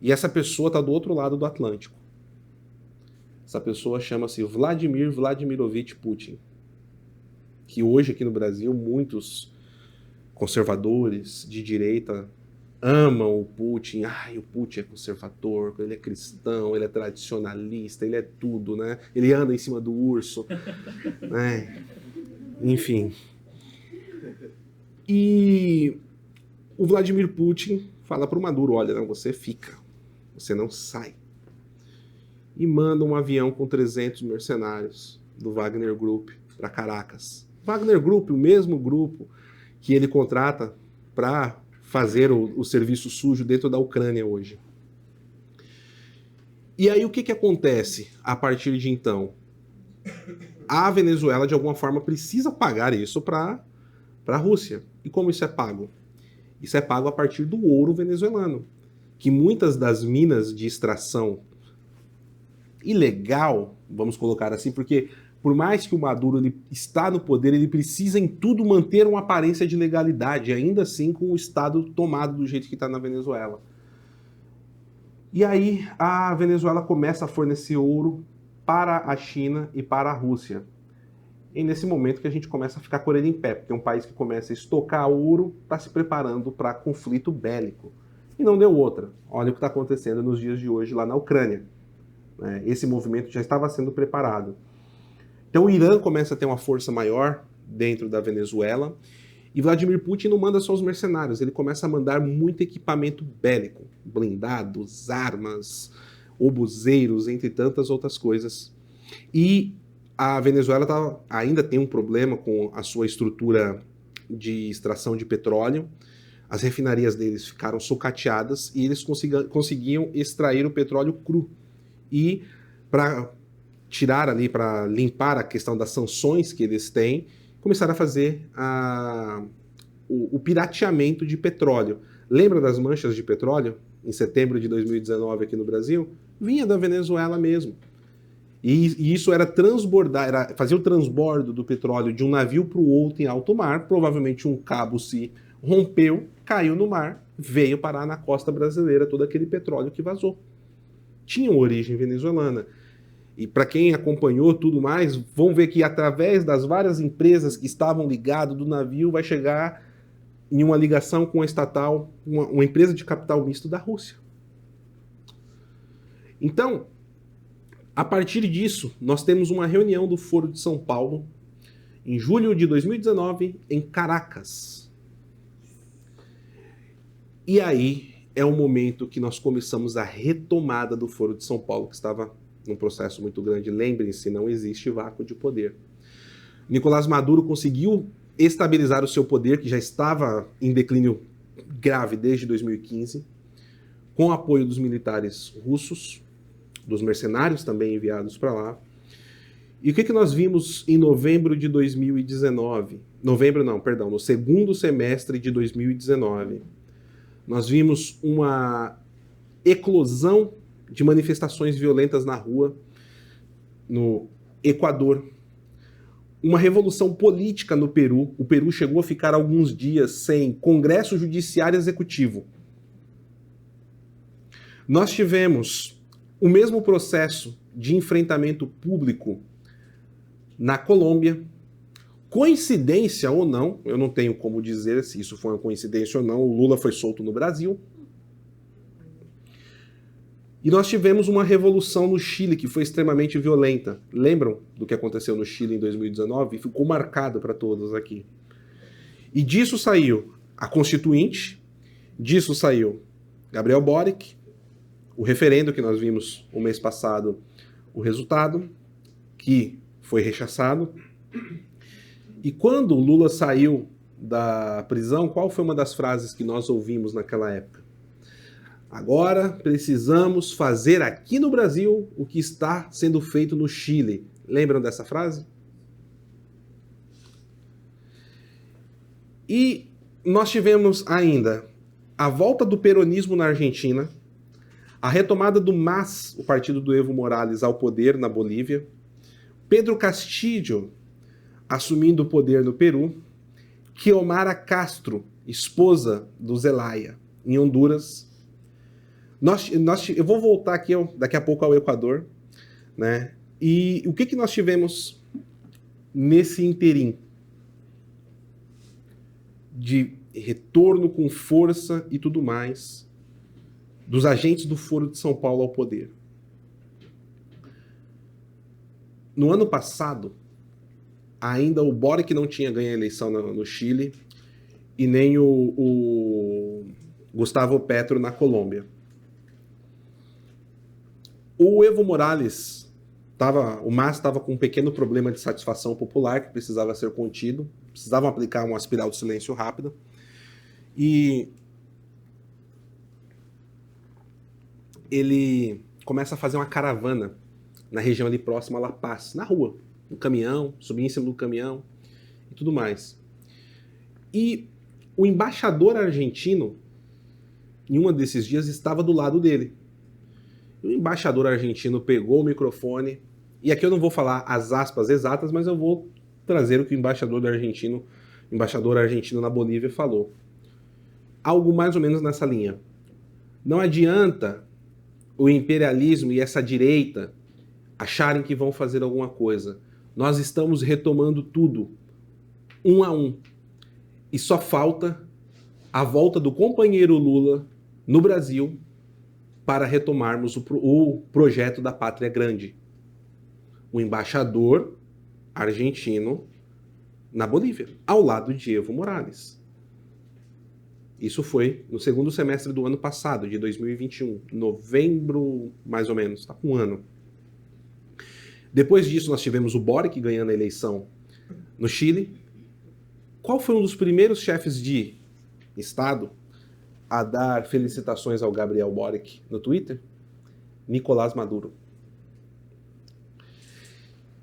[SPEAKER 1] E essa pessoa está do outro lado do Atlântico. Essa pessoa chama-se Vladimir Vladimirovich Putin, que hoje aqui no Brasil muitos conservadores de direita amam o Putin. Ai, o Putin é conservador, ele é cristão, ele é tradicionalista, ele é tudo, né? Ele anda em cima do urso, né? Enfim. E o Vladimir Putin fala para o Maduro, olha, não, você fica, você não sai. E manda um avião com 300 mercenários do Wagner Group para Caracas. Wagner Group, o mesmo grupo que ele contrata para fazer o serviço sujo dentro da Ucrânia hoje. E aí o que acontece a partir de então? A Venezuela, de alguma forma, precisa pagar isso para a Rússia. E como isso é pago? Isso é pago a partir do ouro venezuelano, que muitas das minas de extração ilegal, vamos colocar assim, porque por mais que o Maduro ele está no poder, ele precisa em tudo manter uma aparência de legalidade, ainda assim com o Estado tomado do jeito que está na Venezuela. E aí a Venezuela começa a fornecer ouro para a China e para a Rússia. E nesse momento que a gente começa a ficar com a orelha em pé, porque é um país que começa a estocar ouro, está se preparando para conflito bélico. E não deu outra. Olha o que está acontecendo nos dias de hoje lá na Ucrânia. Esse movimento já estava sendo preparado. Então o Irã começa a ter uma força maior dentro da Venezuela e Vladimir Putin não manda só os mercenários, ele começa a mandar muito equipamento bélico, blindados, armas, obuseiros, entre tantas outras coisas. E a Venezuela ainda tem um problema com a sua estrutura de extração de petróleo. As refinarias deles ficaram sucateadas e eles conseguiam extrair o petróleo cru. E para tirar ali, para limpar a questão das sanções que eles têm, começaram a fazer o pirateamento de petróleo. Lembra das manchas de petróleo em setembro de 2019 aqui no Brasil? Vinha da Venezuela mesmo. E isso era transbordar, fazer o transbordo do petróleo de um navio para o outro em alto mar. Provavelmente um cabo se rompeu, caiu no mar, veio parar na costa brasileira todo aquele petróleo que vazou. Tinha uma origem venezuelana. E para quem acompanhou tudo mais, vão ver que através das várias empresas que estavam ligadas do navio, vai chegar em uma ligação com a estatal, uma empresa de capital misto da Rússia. Então, a partir disso, nós temos uma reunião do Foro de São Paulo, em julho de 2019, em Caracas. E aí é o momento que nós começamos a retomada do Foro de São Paulo, que estava num processo muito grande. Lembrem-se, não existe vácuo de poder. Nicolás Maduro conseguiu estabilizar o seu poder, que já estava em declínio grave desde 2015, com o apoio dos militares russos, dos mercenários também enviados para lá. E o que nós vimos em novembro de 2019? No segundo semestre de 2019. Nós vimos uma eclosão de manifestações violentas na rua, no Equador. uma revolução política no Peru. O Peru chegou a ficar alguns dias sem Congresso Judiciário Executivo. Nós tivemos o mesmo processo de enfrentamento público na Colômbia. Coincidência ou não, eu não tenho como dizer se isso foi uma coincidência ou não, o Lula foi solto no Brasil. E nós tivemos uma revolução no Chile que foi extremamente violenta. Lembram do que aconteceu no Chile em 2019? Ficou marcado para todos aqui. E disso saiu a Constituinte, disso saiu Gabriel Boric, o referendo que nós vimos o mês passado, o resultado, que foi rechaçado. E quando o Lula saiu da prisão, qual foi uma das frases que nós ouvimos naquela época? Agora precisamos fazer aqui no Brasil o que está sendo feito no Chile. Lembram dessa frase? E nós tivemos ainda a volta do peronismo na Argentina, a retomada do MAS, o partido do Evo Morales, ao poder na Bolívia, Pedro Castillo assumindo o poder no Peru, Xiomara Castro, esposa do Zelaya, em Honduras. Eu vou voltar aqui daqui a pouco ao Equador, né? E o que nós tivemos nesse interim de retorno com força e tudo mais dos agentes do Foro de São Paulo ao poder? No ano passado, ainda o Boric não tinha ganho a eleição no Chile e nem o Gustavo Petro na Colômbia. O Evo Morales, o MAS estava com um pequeno problema de satisfação popular que precisava ser contido, precisavam aplicar uma espiral de silêncio rápida, e ele começa a fazer uma caravana na região ali próxima a La Paz, na rua, no caminhão, subir em cima do caminhão e tudo mais. E o embaixador argentino, em um desses dias, estava do lado dele. O embaixador argentino pegou o microfone, e aqui eu não vou falar as aspas exatas, mas eu vou trazer o que o embaixador argentino na Bolívia falou. Algo mais ou menos nessa linha. Não adianta o imperialismo e essa direita acharem que vão fazer alguma coisa. Nós estamos retomando tudo, um a um. E só falta a volta do companheiro Lula no Brasil para retomarmos o projeto da Pátria Grande. O embaixador argentino na Bolívia, ao lado de Evo Morales. Isso foi no segundo semestre do ano passado, de 2021, novembro, mais ou menos, está com um ano. Depois disso, nós tivemos o Boric ganhando a eleição no Chile. Qual foi um dos primeiros chefes de Estado a dar felicitações ao Gabriel Boric no Twitter? Nicolás Maduro.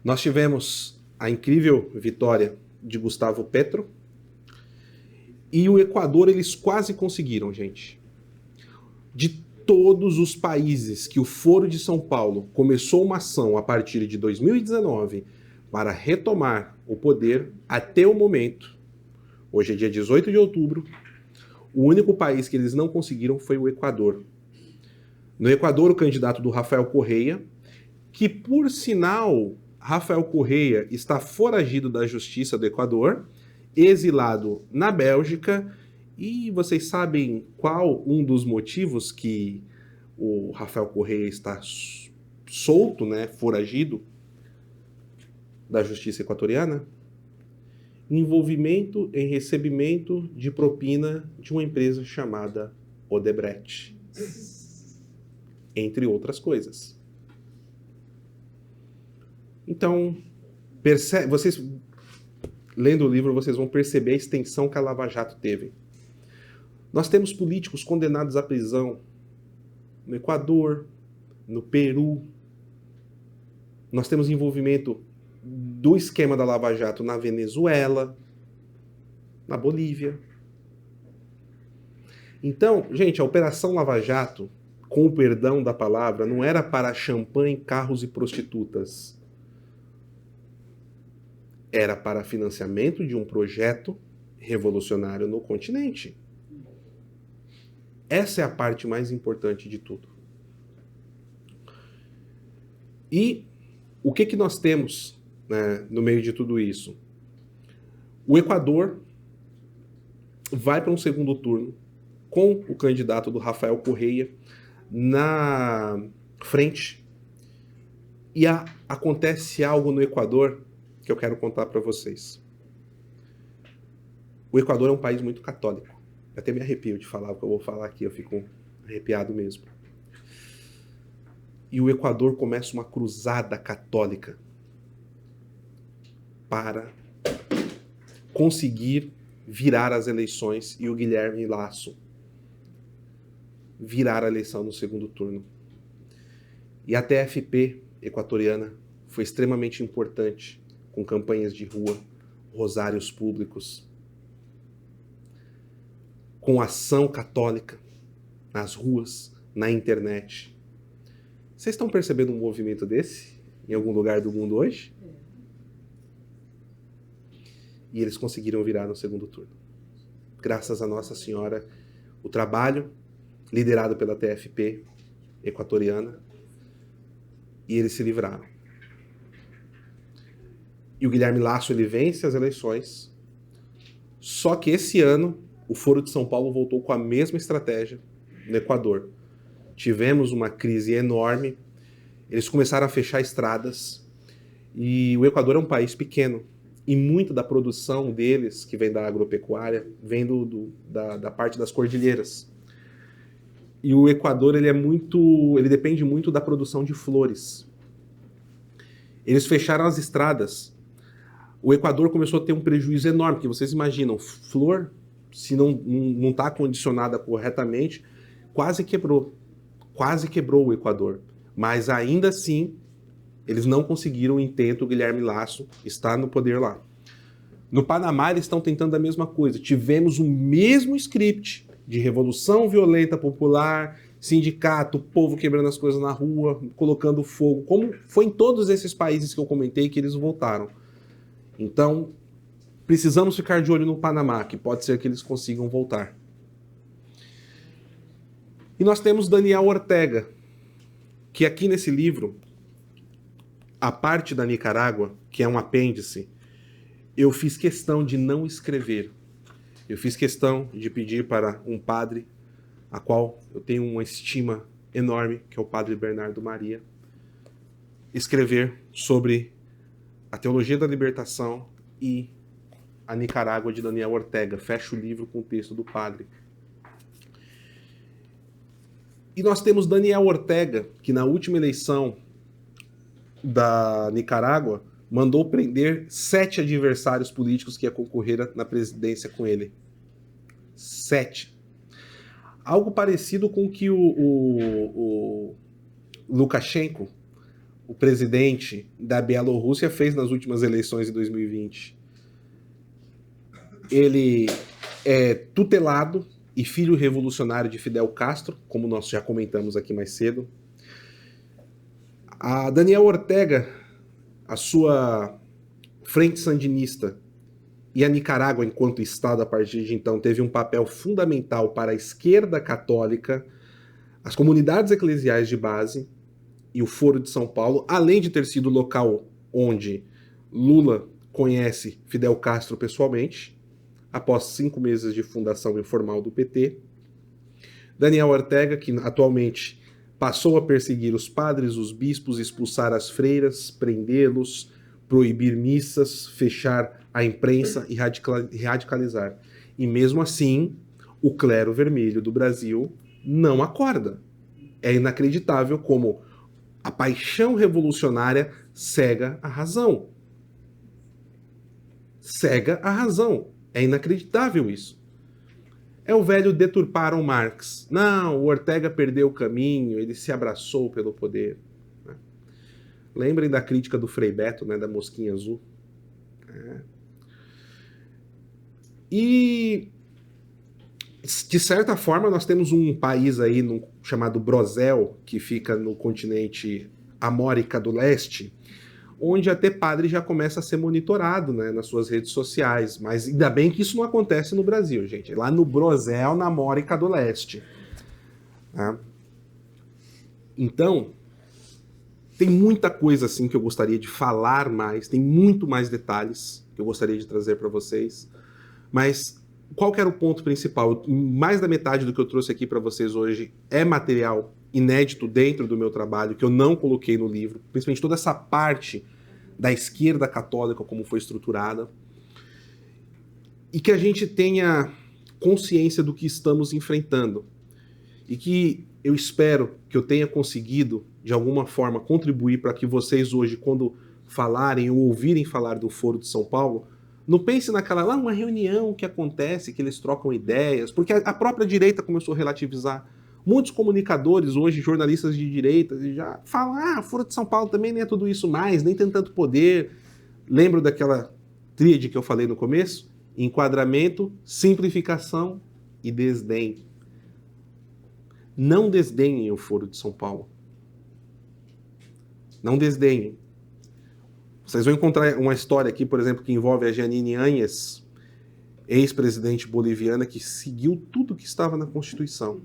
[SPEAKER 1] Nós tivemos a incrível vitória de Gustavo Petro, e o Equador eles quase conseguiram, gente. De todos os países que o Foro de São Paulo começou uma ação a partir de 2019 para retomar o poder, até o momento, hoje é dia 18 de outubro, o único país que eles não conseguiram foi o Equador. No Equador, o candidato do Rafael Correa, que por sinal, Rafael Correa está foragido da justiça do Equador, exilado na Bélgica, e vocês sabem qual um dos motivos que o Rafael Correa está solto, né, foragido da justiça equatoriana? Envolvimento em recebimento de propina de uma empresa chamada Odebrecht, entre outras coisas. Então, vocês lendo o livro, vocês vão perceber a extensão que a Lava Jato teve. Nós temos políticos condenados à prisão no Equador, no Peru. Nós temos envolvimento do esquema da Lava Jato na Venezuela, na Bolívia. Então, gente, a Operação Lava Jato, com o perdão da palavra, não era para champanhe, carros e prostitutas. era para financiamento de um projeto revolucionário no continente. Essa é a parte mais importante de tudo. E o que nós temos, né, no meio de tudo isso? O Equador vai para um segundo turno com o candidato do Rafael Correia na frente. E acontece algo no Equador que eu quero contar para vocês. O Equador é um país muito católico. Eu até me arrepio de falar o que eu vou falar aqui, eu fico arrepiado mesmo. E o Equador começa uma cruzada católica para conseguir virar as eleições e o Guilherme Lasso virar a eleição no segundo turno. E a TFP equatoriana foi extremamente importante, com campanhas de rua, rosários públicos, com ação católica nas ruas, na internet. Vocês estão percebendo um movimento desse em algum lugar do mundo hoje? E eles conseguiram virar no segundo turno. Graças a Nossa Senhora, o trabalho liderado pela TFP equatoriana, e eles se livraram. E o Guilherme Lasso, ele vence as eleições, só que esse ano o Foro de São Paulo voltou com a mesma estratégia no Equador. Tivemos uma crise enorme, eles começaram a fechar estradas, e o Equador é um país pequeno, e muito da produção deles, que vem da agropecuária, vem da parte das cordilheiras. E o Equador, ele depende muito da produção de flores. Eles fecharam as estradas. O Equador começou a ter um prejuízo enorme, porque vocês imaginam, flor, se não está condicionada corretamente, quase quebrou o Equador. Mas ainda assim, eles não conseguiram o intento. O Guilherme Lasso está no poder lá. No Panamá, eles estão tentando a mesma coisa. Tivemos o mesmo script de revolução violenta popular, sindicato, povo quebrando as coisas na rua, colocando fogo, como foi em todos esses países que eu comentei que eles voltaram. Então, precisamos ficar de olho no Panamá, que pode ser que eles consigam voltar. E nós temos Daniel Ortega, que aqui nesse livro, a parte da Nicarágua, que é um apêndice, eu fiz questão de não escrever. Eu fiz questão de pedir para um padre, a qual eu tenho uma estima enorme, que é o padre Bernardo Maria, escrever sobre a teologia da libertação e a Nicarágua de Daniel Ortega. Fecha o livro com o texto do padre. E nós temos Daniel Ortega, que na última eleição da Nicarágua mandou prender 7 adversários políticos que ia concorrer na presidência com ele. 7. Algo parecido com o que o Lukashenko, o presidente da Bielorrússia, fez nas últimas eleições de 2020. Ele é tutelado e filho revolucionário de Fidel Castro, como nós já comentamos aqui mais cedo. A Daniel Ortega, a sua frente sandinista e a Nicarágua, enquanto Estado, a partir de então, teve um papel fundamental para a esquerda católica, as comunidades eclesiais de base e o Foro de São Paulo, além de ter sido o local onde Lula conhece Fidel Castro pessoalmente, após 5 meses de fundação informal do PT. Daniel Ortega, que atualmente passou a perseguir os padres, os bispos, expulsar as freiras, prendê-los, proibir missas, fechar a imprensa e radicalizar. E mesmo assim, o clero vermelho do Brasil não acorda. É inacreditável como a paixão revolucionária cega a razão. Cega a razão. É inacreditável isso. É o velho deturparam Marx. Não, o Ortega perdeu o caminho, ele se abraçou pelo poder. Lembrem da crítica do Frei Beto, né, da mosquinha azul. E, de certa forma, nós temos um país aí chamado Brosel, que fica no continente América do Leste, onde até padre já começa a ser monitorado, né, nas suas redes sociais. Mas ainda bem que isso não acontece no Brasil, gente. Lá no Brosel, na Mórica do Leste. Tá? Então, tem muita coisa assim que eu gostaria de falar mais, tem muito mais detalhes que eu gostaria de trazer para vocês. Mas qual que era o ponto principal? Mais da metade do que eu trouxe aqui para vocês hoje é material inédito dentro do meu trabalho, que eu não coloquei no livro, principalmente toda essa parte da esquerda católica, como foi estruturada, e que a gente tenha consciência do que estamos enfrentando. E que eu espero que eu tenha conseguido, de alguma forma, contribuir para que vocês hoje, quando falarem ou ouvirem falar do Foro de São Paulo, não pense naquela lá, uma reunião que acontece, que eles trocam ideias, porque a própria direita começou a relativizar. Muitos comunicadores hoje, jornalistas de direita, já falam, o Foro de São Paulo também nem é tudo isso mais, nem tem tanto poder. Lembro daquela tríade que eu falei no começo? Enquadramento, simplificação e desdém. Não desdenhem o Foro de São Paulo. Não desdenhem. Vocês vão encontrar uma história aqui, por exemplo, que envolve a Jeanine Áñez, ex-presidente boliviana, que seguiu tudo que estava na Constituição.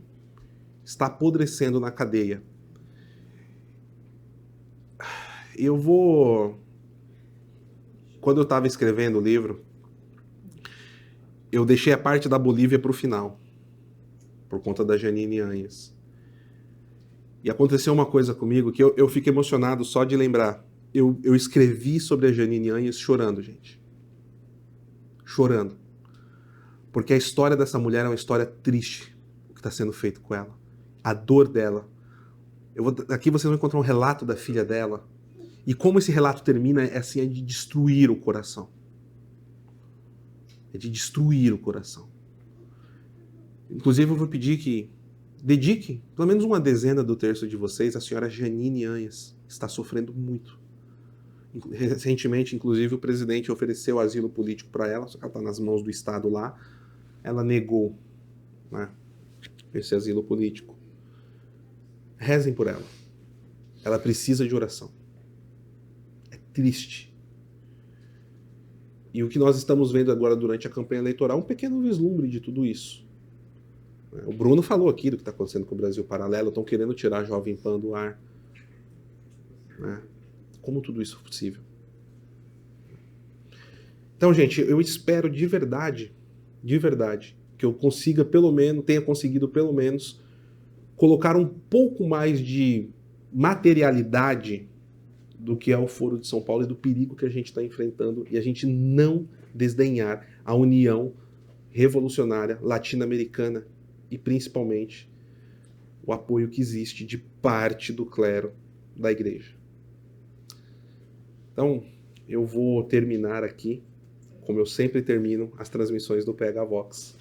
[SPEAKER 1] Está apodrecendo na cadeia. Quando eu estava escrevendo o livro, eu deixei a parte da Bolívia para o final, por conta da Jeanine Áñez. E aconteceu uma coisa comigo que eu fico emocionado só de lembrar. Eu escrevi sobre a Jeanine Áñez chorando, gente. Chorando. Porque a história dessa mulher é uma história triste, o que está sendo feito com ela. A dor dela. Aqui vocês vão encontrar um relato da filha dela. E como esse relato termina é de destruir o coração. É de destruir o coração. Inclusive eu vou pedir que dediquem pelo menos uma dezena do terço de vocês à senhora Jeanine Áñez, que está sofrendo muito. Recentemente, inclusive, o presidente ofereceu asilo político para ela, só que ela está nas mãos do Estado lá. Ela negou, né, esse asilo político. Rezem por ela. Ela precisa de oração. É triste. E o que nós estamos vendo agora durante a campanha eleitoral é um pequeno vislumbre de tudo isso. O Bruno falou aqui do que está acontecendo com o Brasil Paralelo, estão querendo tirar a Jovem Pan do ar. Né? Como tudo isso é possível? Então, gente, eu espero de verdade, que eu consiga tenha conseguido pelo menos colocar um pouco mais de materialidade do que é o Foro de São Paulo e do perigo que a gente está enfrentando, e a gente não desdenhar a união revolucionária latino-americana e principalmente o apoio que existe de parte do clero da igreja. Então, eu vou terminar aqui, como eu sempre termino as transmissões do PH Vox.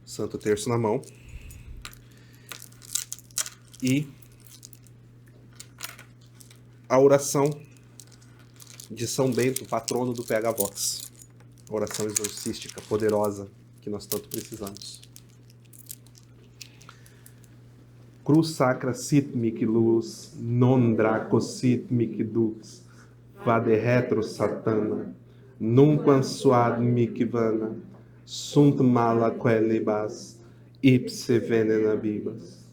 [SPEAKER 1] Santo Terço na mão. E a oração de São Bento, patrono do PH Vox. A oração exorcística, poderosa, que nós tanto precisamos. Cruz sacra sit mic luz, non draco sit mic dux, vade retro satana, nunquam suad mic vana, sunt mala quelibas, ipse venena bibas.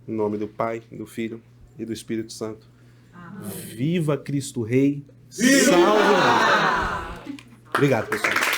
[SPEAKER 1] Em nome do Pai, do Filho e do Espírito Santo. Amém. Viva Cristo Rei! Viva! Salve! Obrigado, pessoal.